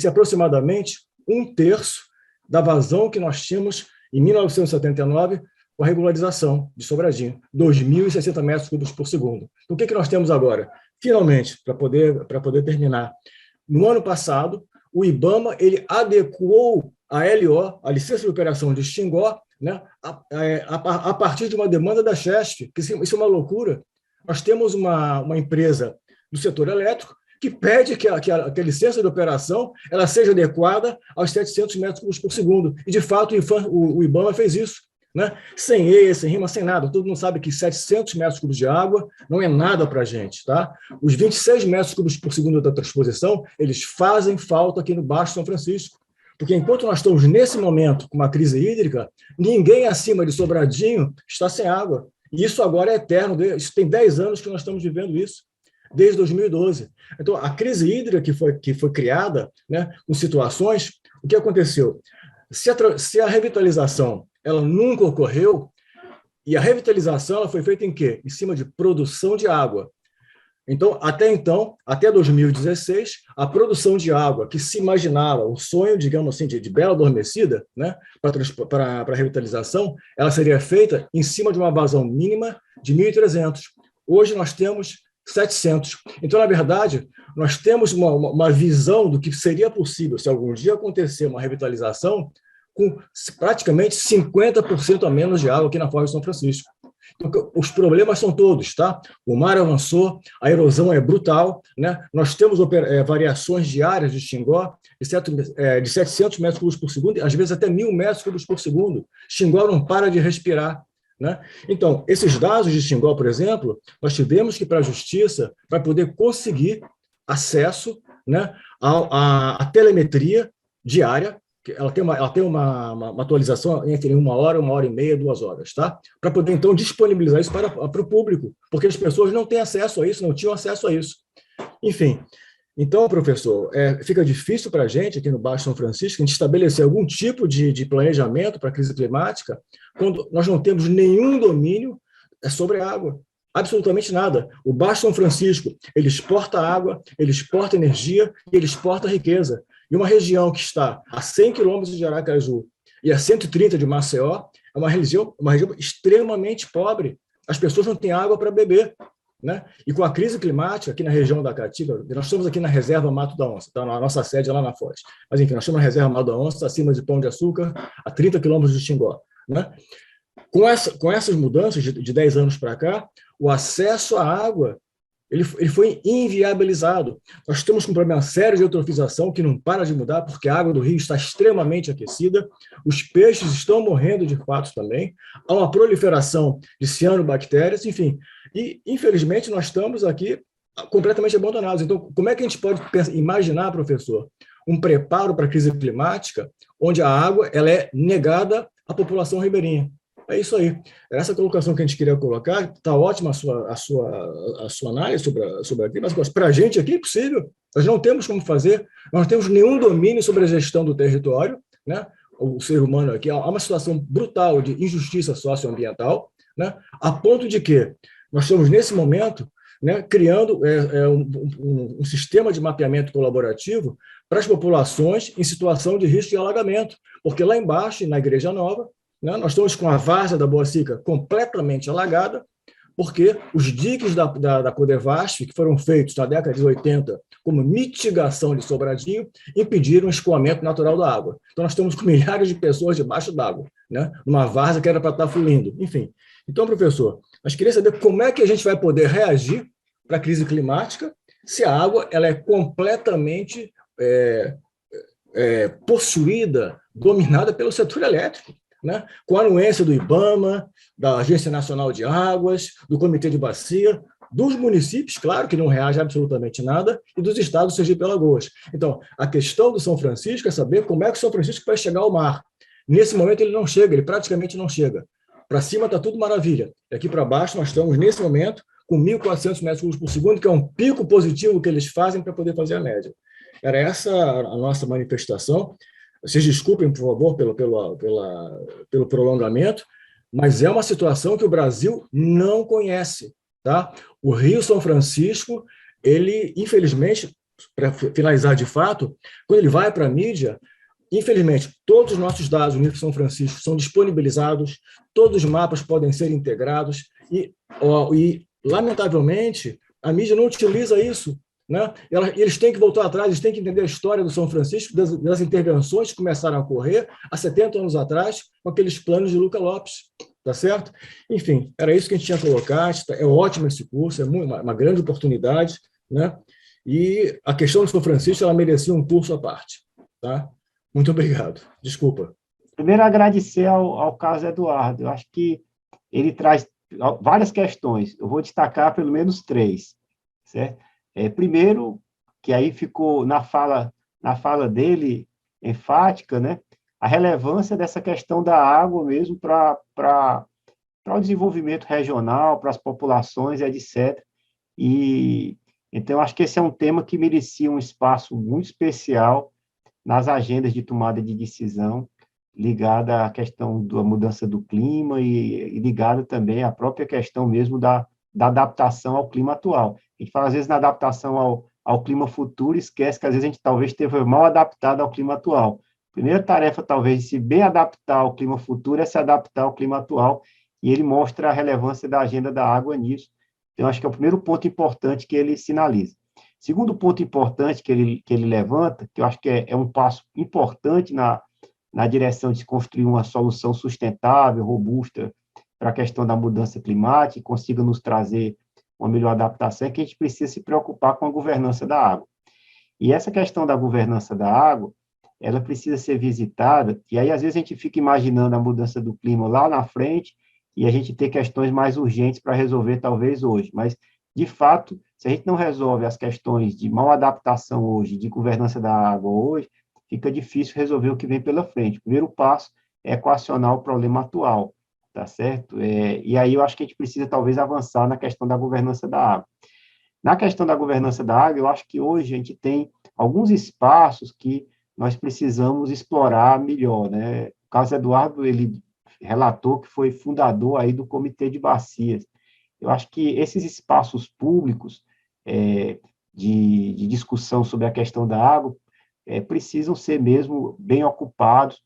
aproximadamente 1/3 da vazão que nós tínhamos em 1979, com a regularização de Sobradinho, 2.060 metros cúbicos por segundo. Então, o que nós temos agora? Finalmente, para poder terminar, no ano passado, o IBAMA ele adequou a LO, a licença de operação de Xingó, né, a partir de uma demanda da Chesf, que isso é uma loucura. Nós temos uma empresa do setor elétrico que pede que a licença de operação ela seja adequada aos 700 metros cúbicos por segundo. E, de fato, o IBAMA fez isso, né? Sem EIA, sem rima, sem nada. Todo mundo sabe que 700 metros cúbicos de água não é nada para a gente. Tá? Os 26 metros cúbicos por segundo da transposição, eles fazem falta aqui no Baixo São Francisco. Porque, enquanto nós estamos, nesse momento, com uma crise hídrica, ninguém acima de Sobradinho está sem água. E isso agora é eterno. Isso tem 10 anos que nós estamos vivendo isso, desde 2012. Então, a crise hídrica que foi criada, né, com situações, o que aconteceu? Se a revitalização ela nunca ocorreu, e a revitalização ela foi feita em quê? Em cima de produção de água. Então, até 2016, a produção de água que se imaginava, o sonho, digamos assim, de Bela Adormecida, né, para a revitalização, ela seria feita em cima de uma vazão mínima de 1.300. Hoje nós temos 700. Então, na verdade, nós temos uma visão do que seria possível se algum dia acontecer uma revitalização com praticamente 50% a menos de água aqui na Foz de São Francisco. Então, os problemas são todos, tá? O mar avançou, a erosão é brutal, né? Nós temos variações diárias de Xingó de 700 metros cúbicos por segundo, às vezes até 1.000 metros cúbicos por segundo. Xingó não para de respirar, né? Então, esses dados de Xingó, por exemplo, nós tivemos que ir para a Justiça para poder conseguir acesso, né, à telemetria diária. Ela tem uma atualização entre 1 hora, 1h30, 2 horas, tá? Para poder, então, disponibilizar isso para o público, porque as pessoas não têm acesso a isso, não tinham acesso a isso. Enfim, então, professor, fica difícil para a gente, aqui no Baixo São Francisco, a gente estabelecer algum tipo de planejamento para a crise climática, quando nós não temos nenhum domínio é sobre a água. Absolutamente nada. O Baixo São Francisco, ele exporta água, ele exporta energia e ele exporta riqueza. E uma região que está a 100 quilômetros de Aracaju e a 130 de Maceió é uma região extremamente pobre. As pessoas não têm água para beber, né? E com a crise climática aqui na região da Caatinga, nós estamos aqui na reserva Mato da Onça, tá? A nossa sede é lá na Foz. Mas, enfim, nós estamos na reserva Mato da Onça, acima de Pão de Açúcar, a 30 quilômetros de Xingó, né? Com essas mudanças de 10 anos para cá, o acesso à água ele foi inviabilizado. Nós estamos com um problema sério de eutrofização que não para de mudar, porque a água do rio está extremamente aquecida, os peixes estão morrendo de fato também, há uma proliferação de cianobactérias, enfim. E, infelizmente, nós estamos aqui completamente abandonados. Então, como é que a gente pode imaginar, professor, um preparo para a crise climática onde a água ela é negada à população ribeirinha? É isso aí. Essa colocação que a gente queria colocar, está ótima a sua análise sobre aqui, mas para a gente aqui é impossível. Nós não temos como fazer, nós não temos nenhum domínio sobre a gestão do território, né? O ser humano aqui, há uma situação brutal de injustiça socioambiental, né? A ponto de que nós estamos, nesse momento, né, criando um sistema de mapeamento colaborativo para as populações em situação de risco de alagamento, porque lá embaixo, na Igreja Nova, né, nós estamos com a várzea da Boa Seca completamente alagada, porque os diques da Codevasf, que foram feitos na década de 80 como mitigação de Sobradinho, impediram o escoamento natural da água. Então, nós estamos com milhares de pessoas debaixo d'água, né, numa várzea que era para estar fluindo. Enfim. Então, professor, nós queríamos saber como é que a gente vai poder reagir para a crise climática se a água ela é completamente possuída, dominada pelo setor elétrico, né? Com a anuência do IBAMA, da Agência Nacional de Águas, do Comitê de Bacia, dos municípios, claro, que não reagem absolutamente nada, e dos estados Sergipe e Alagoas. Então, a questão do São Francisco é saber como é que o São Francisco vai chegar ao mar. Nesse momento ele não chega, ele praticamente não chega. Para cima está tudo maravilha. E aqui para baixo nós estamos, nesse momento, com 1.400 metros cúbicos por segundo, que é um pico positivo que eles fazem para poder fazer a média. Era essa a nossa manifestação. Vocês desculpem, por favor, pelo prolongamento, mas é uma situação que o Brasil não conhece. Tá? O Rio São Francisco, ele, infelizmente, para finalizar de fato, quando ele vai para a mídia, infelizmente, todos os nossos dados do Rio São Francisco são disponibilizados, todos os mapas podem ser integrados e lamentavelmente, a mídia não utiliza isso. Né? Eles têm que voltar atrás, eles têm que entender a história do São Francisco, das intervenções que começaram a ocorrer há 70 anos atrás, com aqueles planos de Luca Lopes, tá certo? Enfim, era isso que a gente tinha a colocar, é ótimo esse curso, é uma grande oportunidade, né? E a questão do São Francisco, ela merecia um curso à parte, tá? Muito obrigado, desculpa. Primeiro, agradecer ao Carlos Eduardo, eu acho que ele traz várias questões, eu vou destacar pelo menos 3, certo? Primeiro, que aí ficou na fala dele, enfática, né, a relevância dessa questão da água mesmo para o desenvolvimento regional, para as populações, etc. E, então, acho que esse é um tema que merecia um espaço muito especial nas agendas de tomada de decisão, ligada à questão da mudança do clima e ligada também à própria questão mesmo da adaptação ao clima atual. A gente fala, às vezes, na adaptação ao clima futuro, esquece que, às vezes, a gente talvez esteve mal adaptado ao clima atual. A primeira tarefa, talvez, de se bem adaptar ao clima futuro é se adaptar ao clima atual, e ele mostra a relevância da agenda da água nisso. Então, acho que é o primeiro ponto importante que ele sinaliza. Segundo ponto importante que ele levanta, que eu acho que é um passo importante na direção de se construir uma solução sustentável, robusta, para a questão da mudança climática, e consiga nos trazer uma melhor adaptação, é que a gente precisa se preocupar com a governança da água. E essa questão da governança da água, ela precisa ser visitada, e aí às vezes a gente fica imaginando a mudança do clima lá na frente, e a gente ter questões mais urgentes para resolver talvez hoje, mas, de fato, se a gente não resolve as questões de mal adaptação hoje, de governança da água hoje, fica difícil resolver o que vem pela frente. O primeiro passo é equacionar o problema atual, tá certo? E aí eu acho que a gente precisa, talvez, avançar na questão da governança da água. Na questão da governança da água, eu acho que hoje a gente tem alguns espaços que nós precisamos explorar melhor, né? O Carlos Eduardo, ele relatou que foi fundador aí do Comitê de Bacias. Eu acho que esses espaços públicos de discussão sobre a questão da água precisam ser mesmo bem ocupados,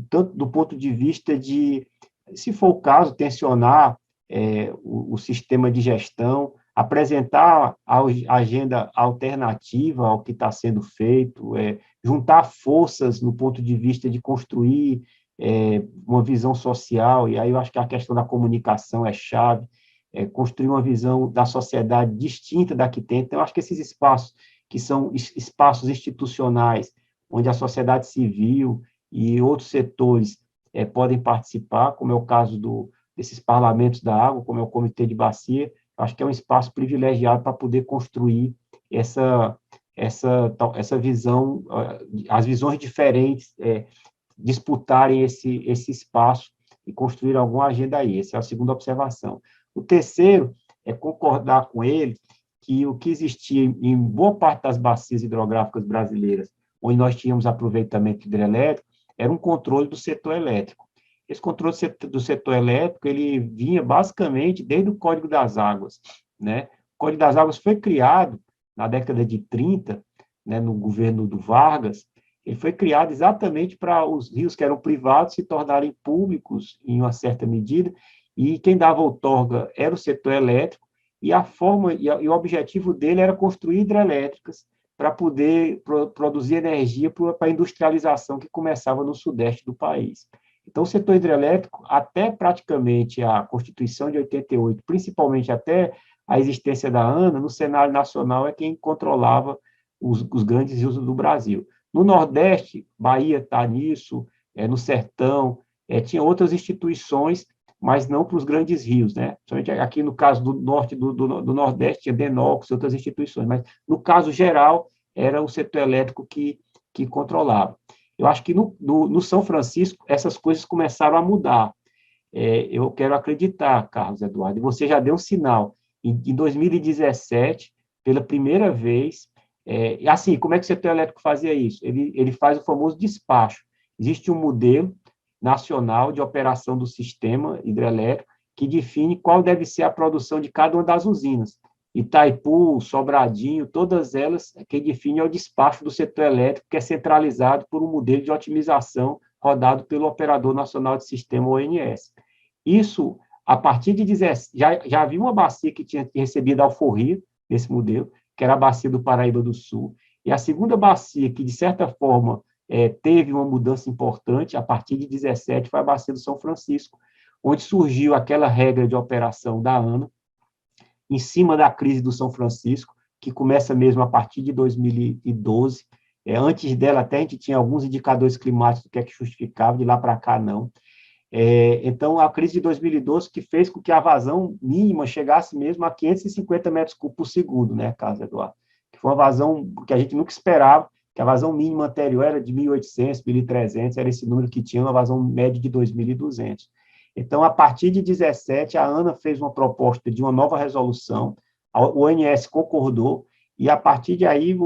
tanto do ponto de vista de, se for o caso, tensionar o sistema de gestão, apresentar a agenda alternativa ao que está sendo feito, juntar forças no ponto de vista de construir uma visão social, e aí eu acho que a questão da comunicação é chave, construir uma visão da sociedade distinta da que tem. Então, eu acho que esses espaços, que são espaços institucionais, onde a sociedade civil e outros setores podem participar, como é o caso desses parlamentos da água, como é o Comitê de Bacia, acho que é um espaço privilegiado para poder construir essa visão, as visões diferentes, disputarem esse espaço e construir alguma agenda aí. Essa é a segunda observação. O terceiro é concordar com ele que o que existia em boa parte das bacias hidrográficas brasileiras, onde nós tínhamos aproveitamento hidrelétrico, era um controle do setor elétrico. Esse controle do setor elétrico, ele vinha basicamente desde o Código das Águas, né? O Código das Águas foi criado na década de 30, né, no governo do Vargas. Ele foi criado exatamente para os rios que eram privados se tornarem públicos em uma certa medida, e quem dava outorga era o setor elétrico, e a forma e o objetivo dele era construir hidrelétricas para poder produzir energia para a industrialização que começava no sudeste do país. Então, o setor hidrelétrico, até praticamente a Constituição de 88, principalmente até a existência da ANA, no cenário nacional é quem controlava os grandes rios do Brasil. No Nordeste, Bahia está nisso, no Sertão, tinha outras instituições, mas não para os grandes rios, né? Principalmente aqui no caso do norte do Nordeste, tinha Denox e outras instituições, mas no caso geral, era o setor elétrico que controlava. Eu acho que no São Francisco, essas coisas começaram a mudar. Eu quero acreditar, Carlos Eduardo, e você já deu um sinal. Em 2017, pela primeira vez, assim, como é que o setor elétrico fazia isso? Ele faz o famoso despacho. Existe um modelo nacional de operação do sistema hidrelétrico que define qual deve ser a produção de cada uma das usinas. Itaipu, Sobradinho, todas elas, quem define é o despacho do setor elétrico, que é centralizado por um modelo de otimização rodado pelo Operador Nacional de Sistema, ONS. Isso, a partir de 17, já havia uma bacia que tinha recebido alforria nesse modelo, que era a bacia do Paraíba do Sul, e a segunda bacia, que de certa forma teve uma mudança importante, a partir de 17, foi a bacia do São Francisco, onde surgiu aquela regra de operação da ANA, em cima da crise do São Francisco, que começa mesmo a partir de 2012. Antes dela, até a gente tinha alguns indicadores climáticos do que é que justificava, de lá para cá, não. Então, a crise de 2012 que fez com que a vazão mínima chegasse mesmo a 550 metros cúbicos por segundo, né, Carlos Eduardo? Que foi uma vazão que a gente nunca esperava, que a vazão mínima anterior era de 1.800, 1.300, era esse número que tinha, uma vazão média de 2.200. Então, a partir de 17, a ANA fez uma proposta de uma nova resolução, o ONS concordou, e a partir de aí,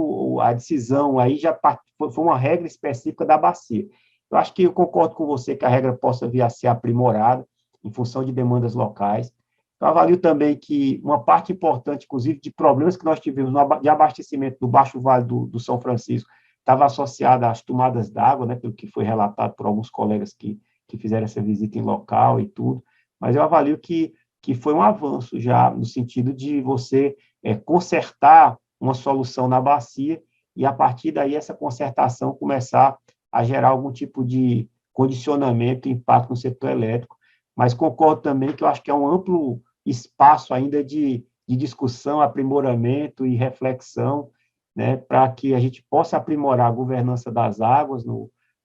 a decisão aí já foi uma regra específica da bacia. Eu acho que eu concordo com você que a regra possa vir a ser aprimorada em função de demandas locais. Eu avalio também que uma parte importante, inclusive, de problemas que nós tivemos de abastecimento do Baixo Vale do São Francisco estava associada às tomadas d'água, né, pelo que foi relatado por alguns colegas que fizeram essa visita em local e tudo, mas eu avalio que foi um avanço já, no sentido de você consertar uma solução na bacia e, a partir daí, essa consertação começar a gerar algum tipo de condicionamento e impacto no setor elétrico. Mas concordo também que eu acho que é um amplo espaço ainda de discussão, aprimoramento e reflexão, né, para que a gente possa aprimorar a governança das águas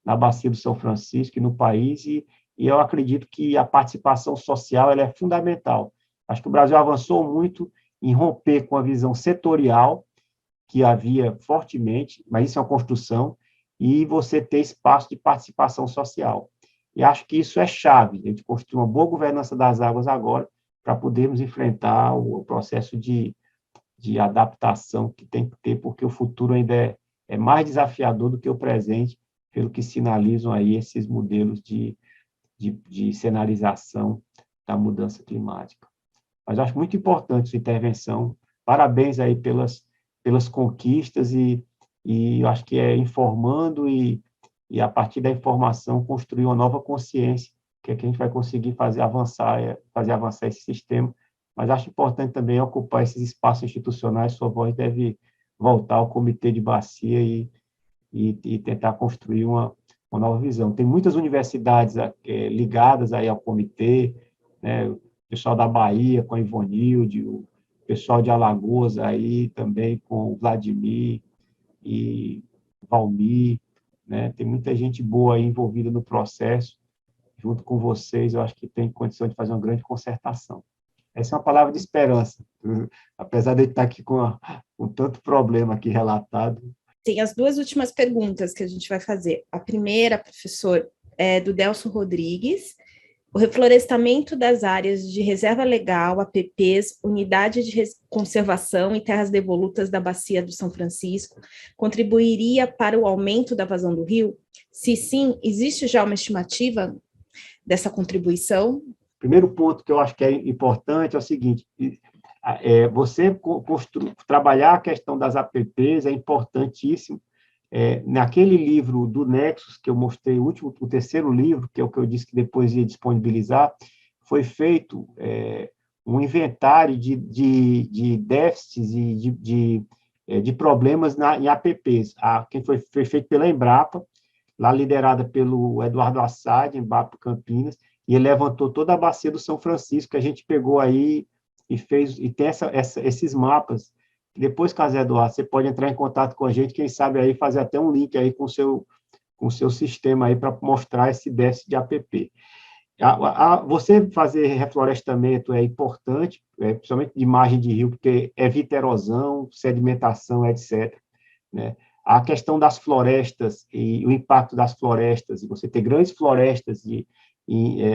na bacia do São Francisco e no país, e eu acredito que a participação social ela é fundamental. Acho que o Brasil avançou muito em romper com a visão setorial, que havia fortemente, mas isso é uma construção, e você ter espaço de participação social. E acho que isso é chave, a gente construir uma boa governança das águas agora, para podermos enfrentar o processo de adaptação que tem que ter, porque o futuro ainda é mais desafiador do que o presente, pelo que sinalizam aí esses modelos de cenarização da mudança climática. Mas eu acho muito importante sua intervenção. Parabéns aí pelas conquistas e eu acho que é informando e a partir da informação construir uma nova consciência, que é que a gente vai conseguir fazer avançar esse sistema. Mas acho importante também ocupar esses espaços institucionais, sua voz deve voltar ao comitê de bacia e tentar construir uma nova visão. Tem muitas universidades ligadas aí ao comitê, né? O pessoal da Bahia com a Ivonilde, o pessoal de Alagoas aí também com o Vladimir e Valmir, né? Tem muita gente boa aí envolvida no processo, junto com vocês, eu acho que tem condição de fazer uma grande concertação. Essa é uma palavra de esperança, apesar de eu estar aqui com tanto problema aqui relatado. Tem as duas últimas perguntas que a gente vai fazer. A primeira, professor, é do Delso Rodrigues. O reflorestamento das áreas de reserva legal, APPs, unidade de conservação e terras devolutas da Bacia do São Francisco, contribuiria para o aumento da vazão do rio? Se sim, existe já uma estimativa dessa contribuição? Primeiro ponto que eu acho que é importante é o seguinte: você trabalhar a questão das APPs é importantíssimo. Naquele livro do Nexus, que eu mostrei, o terceiro livro, que é o que eu disse que depois ia disponibilizar, foi feito um inventário de déficits e de problemas em APPs, que foi feito pela Embrapa, lá liderada pelo Eduardo Assad, Embrapa Campinas, e ele levantou toda a bacia do São Francisco, que a gente pegou aí e tem esses mapas. Depois, caso Eduardo, você pode entrar em contato com a gente, quem sabe aí fazer até um link aí com o seu sistema aí para mostrar esse déficit de APP. Você fazer reflorestamento é importante, principalmente de margem de rio, porque evita erosão, sedimentação, etc., né? A questão das florestas e o impacto das florestas, e você ter grandes florestas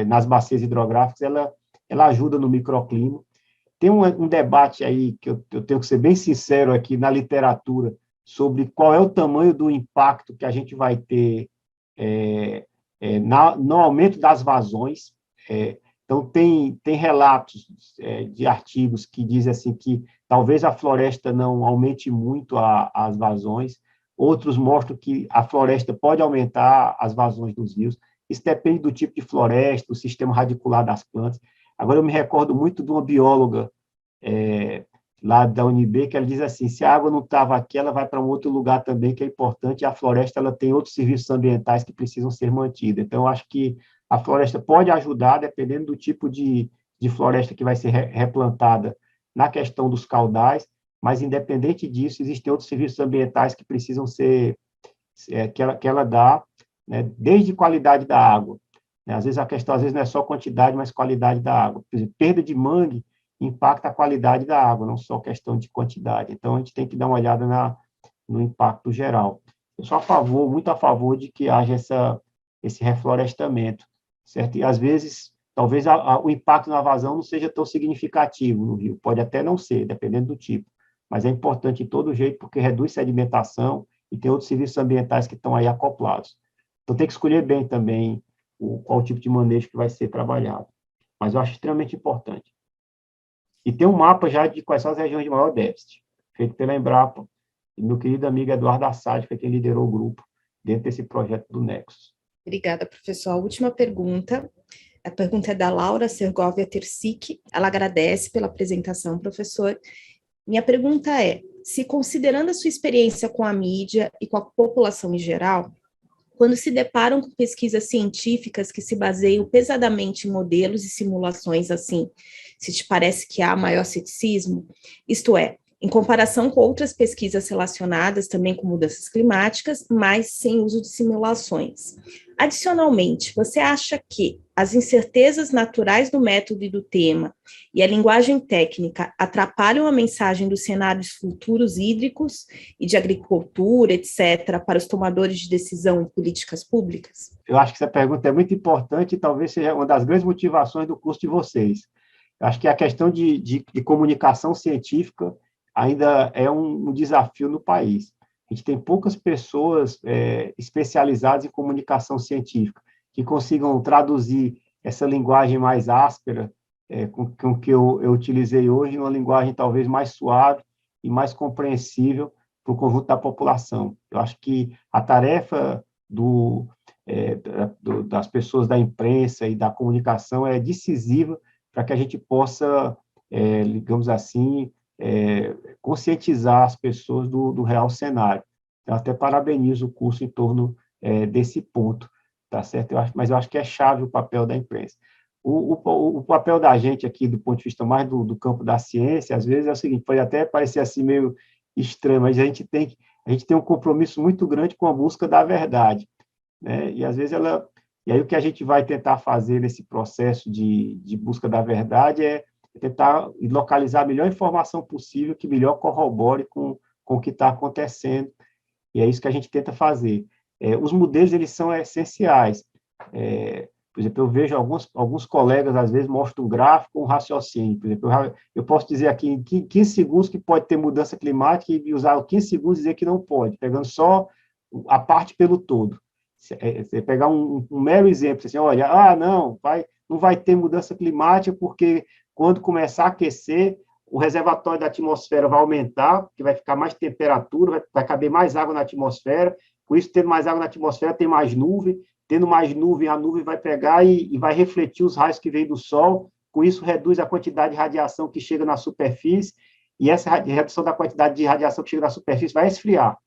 nas bacias hidrográficas, ela ajuda no microclima. Tem um debate aí, que eu tenho que ser bem sincero aqui, na literatura, sobre qual é o tamanho do impacto que a gente vai ter no aumento das vazões. Então, tem relatos de artigos que dizem assim, que talvez a floresta não aumente muito as vazões, outros mostram que a floresta pode aumentar as vazões dos rios. Isso depende do tipo de floresta, do sistema radicular das plantas. Agora, eu me recordo muito de uma bióloga lá da UNB, que ela diz assim: se a água não estava aqui, ela vai para um outro lugar também, que é importante, e a floresta ela tem outros serviços ambientais que precisam ser mantidos. Então, eu acho que a floresta pode ajudar, dependendo do tipo de floresta que vai ser replantada na questão dos caudais, mas, independente disso, existem outros serviços ambientais que precisam ser, que ela dá, né, desde qualidade da água. Às vezes a questão não é só quantidade, mas qualidade da água. Por exemplo, perda de mangue impacta a qualidade da água, não só questão de quantidade. Então, a gente tem que dar uma olhada no impacto geral. Eu sou muito a favor de que haja esse reflorestamento, certo? E, às vezes, talvez o impacto na vazão não seja tão significativo no rio, pode até não ser, dependendo do tipo, mas é importante de todo jeito, porque reduz sedimentação e tem outros serviços ambientais que estão aí acoplados. Então, tem que escolher bem também qual tipo de manejo que vai ser trabalhado. Mas eu acho extremamente importante. E tem um mapa já de quais são as regiões de maior déficit, feito pela Embrapa, e meu querido amigo Eduardo Assad, foi quem liderou o grupo dentro desse projeto do Nexus. Obrigada, professor. A última pergunta, a pergunta é da Laura Sergovia Tercic. Ela agradece pela apresentação, professor. Minha pergunta é: se considerando a sua experiência com a mídia e com a população em geral, quando se deparam com pesquisas científicas que se baseiam pesadamente em modelos e simulações assim, se te parece que há maior ceticismo? Isto é, em comparação com outras pesquisas relacionadas também com mudanças climáticas, mas sem uso de simulações. Adicionalmente, você acha que as incertezas naturais do método e do tema e a linguagem técnica atrapalham a mensagem dos cenários futuros hídricos e de agricultura, etc., para os tomadores de decisão em políticas públicas? Eu acho que essa pergunta é muito importante e talvez seja uma das grandes motivações do curso de vocês. Eu acho que a questão de comunicação científica ainda é um desafio no país. A gente tem poucas pessoas especializadas em comunicação científica que consigam traduzir essa linguagem mais áspera com que eu utilizei hoje, numa linguagem talvez mais suave e mais compreensível para o conjunto da população. Eu acho que a tarefa das pessoas da imprensa e da comunicação é decisiva para que a gente possa, digamos assim, conscientizar as pessoas do real cenário. Eu até parabenizo o curso em torno desse ponto, tá certo? Mas eu acho que é chave o papel da imprensa. O papel da gente aqui, do ponto de vista mais do campo da ciência, às vezes é o seguinte, pode até parecer assim meio estranho, mas a gente tem um compromisso muito grande com a busca da verdade, né? E às vezes e aí o que a gente vai tentar fazer nesse processo de busca da verdade é tentar localizar a melhor informação possível que melhor corrobore com o que está acontecendo, e é isso que a gente tenta fazer. Os modelos, eles são essenciais. Por exemplo, eu vejo alguns colegas, às vezes, mostram um gráfico, um raciocínio. Por exemplo, eu posso dizer aqui em 15 segundos que pode ter mudança climática e usar 15 segundos e dizer que não pode, pegando só a parte pelo todo. Você pegar um mero exemplo, assim, olha, não vai ter mudança climática porque quando começar a aquecer, o reservatório da atmosfera vai aumentar, porque vai ficar mais temperatura, vai caber mais água na atmosfera, com isso, tendo mais água na atmosfera, tem mais nuvem, tendo mais nuvem, a nuvem vai pegar e vai refletir os raios que vêm do Sol, com isso reduz a quantidade de radiação que chega na superfície, e essa redução da quantidade de radiação que chega na superfície vai esfriar.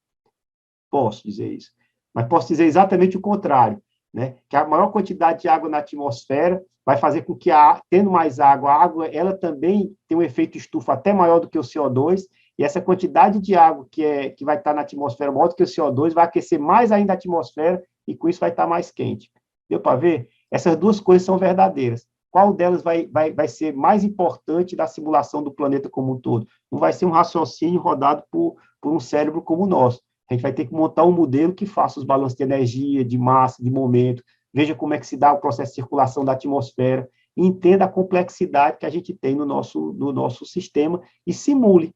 Posso dizer isso. Mas posso dizer exatamente o contrário, né? Que a maior quantidade de água na atmosfera vai fazer com que, tendo mais água, a água ela também tem um efeito estufa até maior do que o CO2, e essa quantidade de água que vai estar na atmosfera maior do que o CO2 vai aquecer mais ainda a atmosfera, e com isso vai estar mais quente. Deu para ver? Essas duas coisas são verdadeiras. Qual delas vai ser mais importante da simulação do planeta como um todo? Não vai ser um raciocínio rodado por um cérebro como o nosso. A gente vai ter que montar um modelo que faça os balanços de energia, de massa, de momento, veja como é que se dá o processo de circulação da atmosfera, e entenda a complexidade que a gente tem no nosso sistema e simule.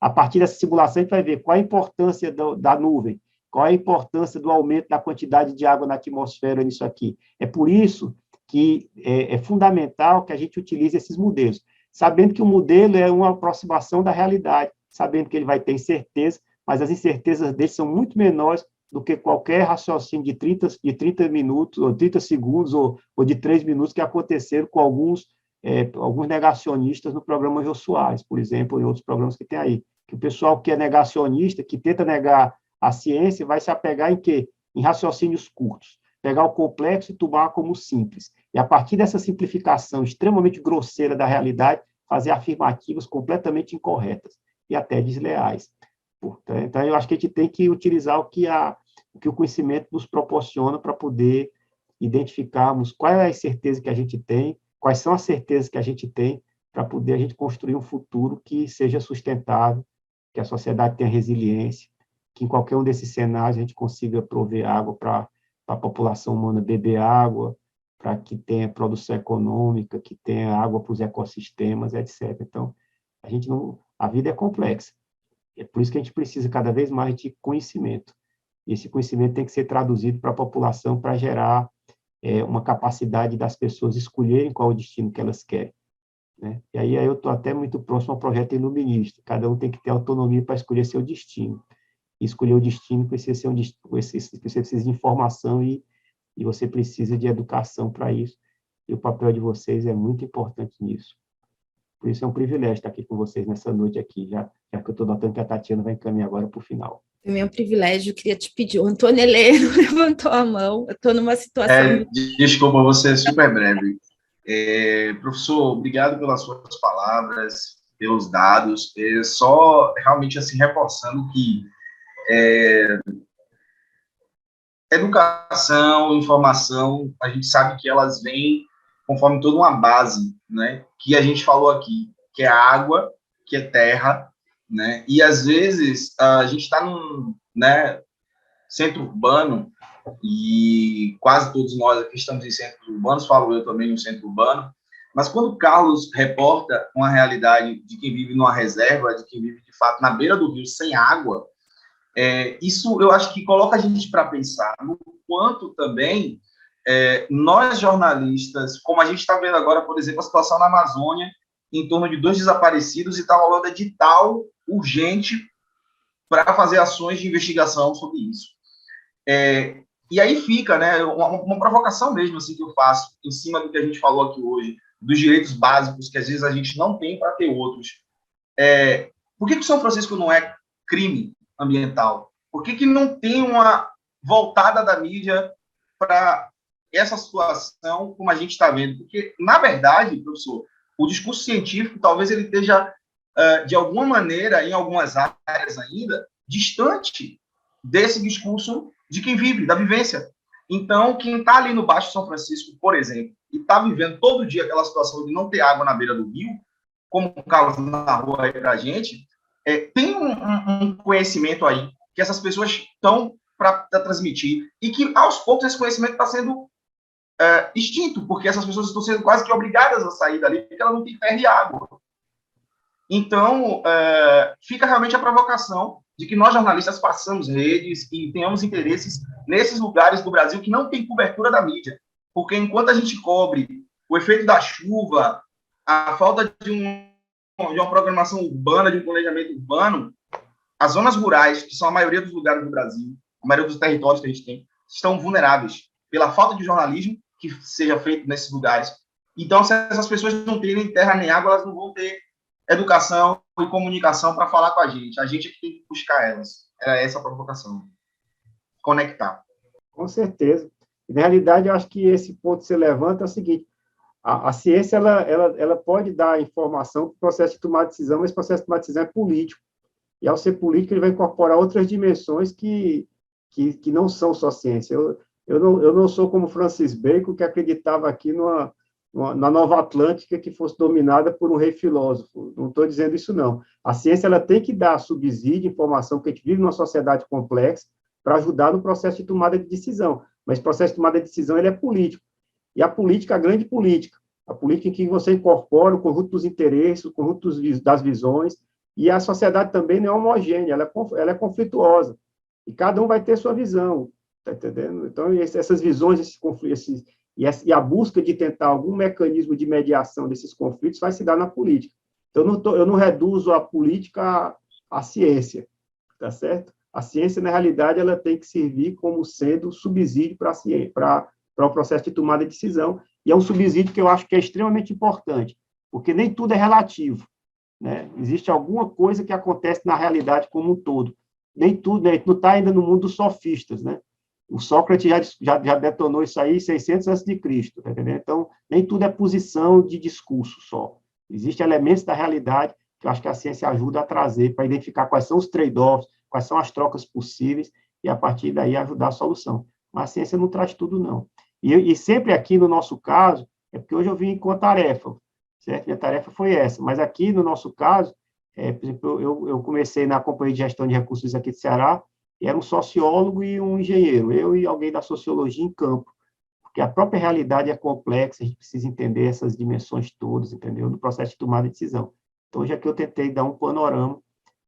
A partir dessa simulação, a gente vai ver qual a importância da nuvem, qual a importância do aumento da quantidade de água na atmosfera nisso aqui. É por isso que é fundamental que a gente utilize esses modelos, sabendo que o modelo é uma aproximação da realidade, sabendo que ele vai ter incerteza, mas as incertezas dele são muito menores do que qualquer raciocínio de 30 minutos, ou 30 segundos, ou de 3 minutos, que aconteceram com alguns negacionistas no programa Jô Soares, por exemplo, e outros programas que tem aí. Que o pessoal que é negacionista, que tenta negar a ciência, vai se apegar em quê? Em raciocínios curtos. Pegar o complexo e tomar como simples. E, a partir dessa simplificação extremamente grosseira da realidade, fazer afirmativas completamente incorretas e até desleais. Então, eu acho que a gente tem que utilizar o que o conhecimento nos proporciona para poder identificarmos qual é a certeza que a gente tem, quais são as certezas que a gente tem, para poder a gente construir um futuro que seja sustentável, que a sociedade tenha resiliência, que em qualquer um desses cenários a gente consiga prover água para a população humana beber água, para que tenha produção econômica, que tenha água para os ecossistemas, etc. Então, a vida é complexa. É por isso que a gente precisa cada vez mais de conhecimento. E esse conhecimento tem que ser traduzido para a população para gerar uma capacidade das pessoas escolherem qual é o destino que elas querem, né? E aí eu estou até muito próximo ao projeto Iluminista. Cada um tem que ter autonomia para escolher seu destino. E escolher o destino precisa ser você precisa de informação e você precisa de educação para isso. E o papel de vocês é muito importante nisso. Por isso é um privilégio estar aqui com vocês nessa noite aqui, já que eu estou notando que a Tatiana vai encaminhar agora para o final. Também é um privilégio, eu queria te pedir, o Antônio Heleno levantou a mão, eu estou numa situação... Desculpa, você é super breve. Professor, obrigado pelas suas palavras, pelos dados, só realmente assim, reforçando que educação, informação, a gente sabe que elas vêm conforme toda uma base, né, que a gente falou aqui, que é água, que é terra, né, e às vezes a gente está num, né, centro urbano, e quase todos nós aqui estamos em centros urbanos, falo eu também no centro urbano, mas quando o Carlos reporta uma realidade de quem vive numa reserva, de quem vive, de fato, na beira do rio, sem água, isso eu acho que coloca a gente para pensar no quanto também nós jornalistas, como a gente está vendo agora, por exemplo, a situação na Amazônia, em torno de 2 desaparecidos, e está rolando edital urgente para fazer ações de investigação sobre isso. E aí fica, né, uma provocação mesmo assim, que eu faço, em cima do que a gente falou aqui hoje, dos direitos básicos, que às vezes a gente não tem para ter outros. Por que São Francisco não é crime ambiental? Por que não tem uma voltada da mídia para essa situação, como a gente está vendo? Porque, na verdade, professor, o discurso científico talvez ele esteja, de alguma maneira, em algumas áreas ainda, distante desse discurso de quem vive, da vivência. Então, quem está ali no Baixo São Francisco, por exemplo, e está vivendo todo dia aquela situação de não ter água na beira do rio, como o Carlos na rua aí para a gente, tem um conhecimento aí que essas pessoas estão para transmitir, e que, aos poucos, esse conhecimento está sendo extinto, porque essas pessoas estão sendo quase que obrigadas a sair dali, porque elas não têm terra e água. Então, fica realmente a provocação de que nós, jornalistas, façamos redes e tenhamos interesses nesses lugares do Brasil que não tem cobertura da mídia. Porque enquanto a gente cobre o efeito da chuva, a falta de uma programação urbana, de um planejamento urbano, as zonas rurais, que são a maioria dos lugares do Brasil, a maioria dos territórios que a gente tem, estão vulneráveis pela falta de jornalismo que seja feito nesses lugares. Então, se essas pessoas não terem terra nem água, elas não vão ter educação e comunicação para falar com a gente. A gente é que tem que buscar elas. É essa a provocação. Conectar. Com certeza. Na realidade, eu acho que esse ponto que você levanta é o seguinte: a ciência ela pode dar informação para o processo de tomar decisão, mas o processo de tomar decisão é político. E, ao ser político, ele vai incorporar outras dimensões que não são só ciência. Eu não sou como Francis Bacon, que acreditava aqui na Nova Atlântica que fosse dominada por um rei filósofo. Não estou dizendo isso, não. A ciência ela tem que dar subsídio, informação, porque a gente vive numa sociedade complexa, para ajudar no processo de tomada de decisão. Mas o processo de tomada de decisão ele é político. E a política, a grande política, a política em que você incorpora o conjunto dos interesses, o conjunto das visões, e a sociedade também não é homogênea, ela é conflituosa. E cada um vai ter sua visão, tá entendendo? Então, essas visões, esses conflitos, e a busca de tentar algum mecanismo de mediação desses conflitos vai se dar na política. Então, eu não reduzo a política à ciência, tá certo? A ciência, na realidade, ela tem que servir como sendo subsídio para o processo de tomada de decisão, e é um subsídio que eu acho que é extremamente importante, porque nem tudo é relativo, né? Existe alguma coisa que acontece na realidade como um todo. Nem tudo, né? Não está ainda no mundo dos sofistas, né? O Sócrates já detonou isso aí em 600 a.C., tá entendendo? Então, nem tudo é posição de discurso só. Existem elementos da realidade que eu acho que a ciência ajuda a trazer para identificar quais são os trade-offs, quais são as trocas possíveis, e, a partir daí, ajudar a solução. Mas a ciência não traz tudo, não. E sempre aqui, no nosso caso, é porque hoje eu vim com a tarefa, certo? Minha tarefa foi essa. Mas aqui, no nosso caso, por exemplo, eu comecei na Companhia de Gestão de Recursos aqui de Ceará, e era um sociólogo e um engenheiro, eu e alguém da sociologia em campo, porque a própria realidade é complexa, a gente precisa entender essas dimensões todas, entendeu? No processo de tomada de decisão. Então, hoje aqui eu tentei dar um panorama,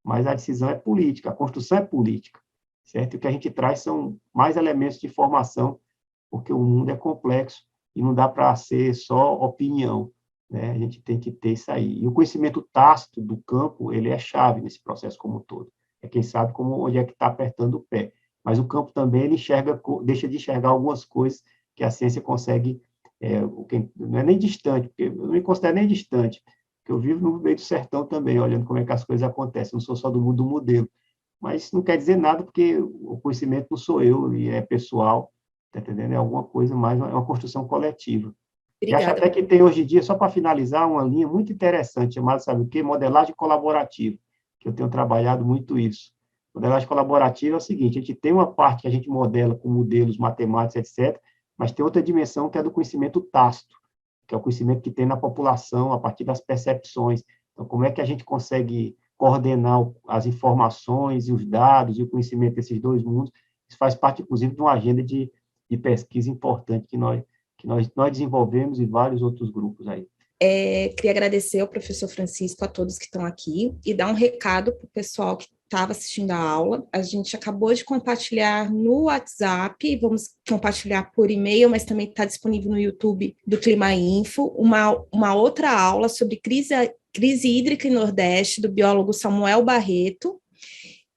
mas a decisão é política, a construção é política, certo? E o que a gente traz são mais elementos de informação, porque o mundo é complexo e não dá para ser só opinião, né? A gente tem que ter isso aí. E o conhecimento tácito do campo, ele é chave nesse processo como um todo. É quem sabe onde é que está apertando o pé. Mas o campo também ele deixa de enxergar algumas coisas que a ciência consegue, não é nem distante, porque eu não me considero nem distante, porque eu vivo no meio do sertão também, olhando como é que as coisas acontecem, não sou só do mundo do modelo. Mas isso não quer dizer nada, porque o conhecimento não sou eu, e é pessoal, tá entendendo? É alguma coisa mais, é uma construção coletiva. Obrigada. E acho até que tem hoje em dia, só para finalizar, uma linha muito interessante, chamada, sabe o quê? Modelagem colaborativa, que eu tenho trabalhado muito isso. Modelagem colaborativa é o seguinte: a gente tem uma parte que a gente modela com modelos matemáticos, etc., mas tem outra dimensão que é do conhecimento tácito, que é o conhecimento que tem na população a partir das percepções. Então, como é que a gente consegue coordenar as informações e os dados e o conhecimento desses dois mundos? Isso faz parte, inclusive, de uma agenda de pesquisa importante que nós desenvolvemos e vários outros grupos aí. Queria agradecer ao professor Francisco, a todos que estão aqui, e dar um recado para o pessoal que estava assistindo a aula. A gente acabou de compartilhar no WhatsApp, vamos compartilhar por e-mail, mas também está disponível no YouTube do Clima Info, uma outra aula sobre crise hídrica em Nordeste, do biólogo Samuel Barreto,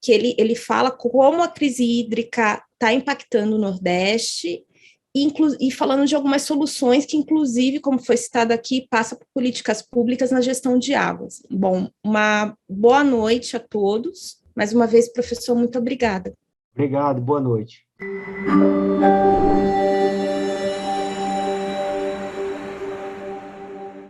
que ele fala como a crise hídrica está impactando o Nordeste, e falando de algumas soluções que, inclusive, como foi citado aqui, passa por políticas públicas na gestão de águas. Bom, uma boa noite a todos. Mais uma vez, professor, muito obrigada. Obrigado, boa noite.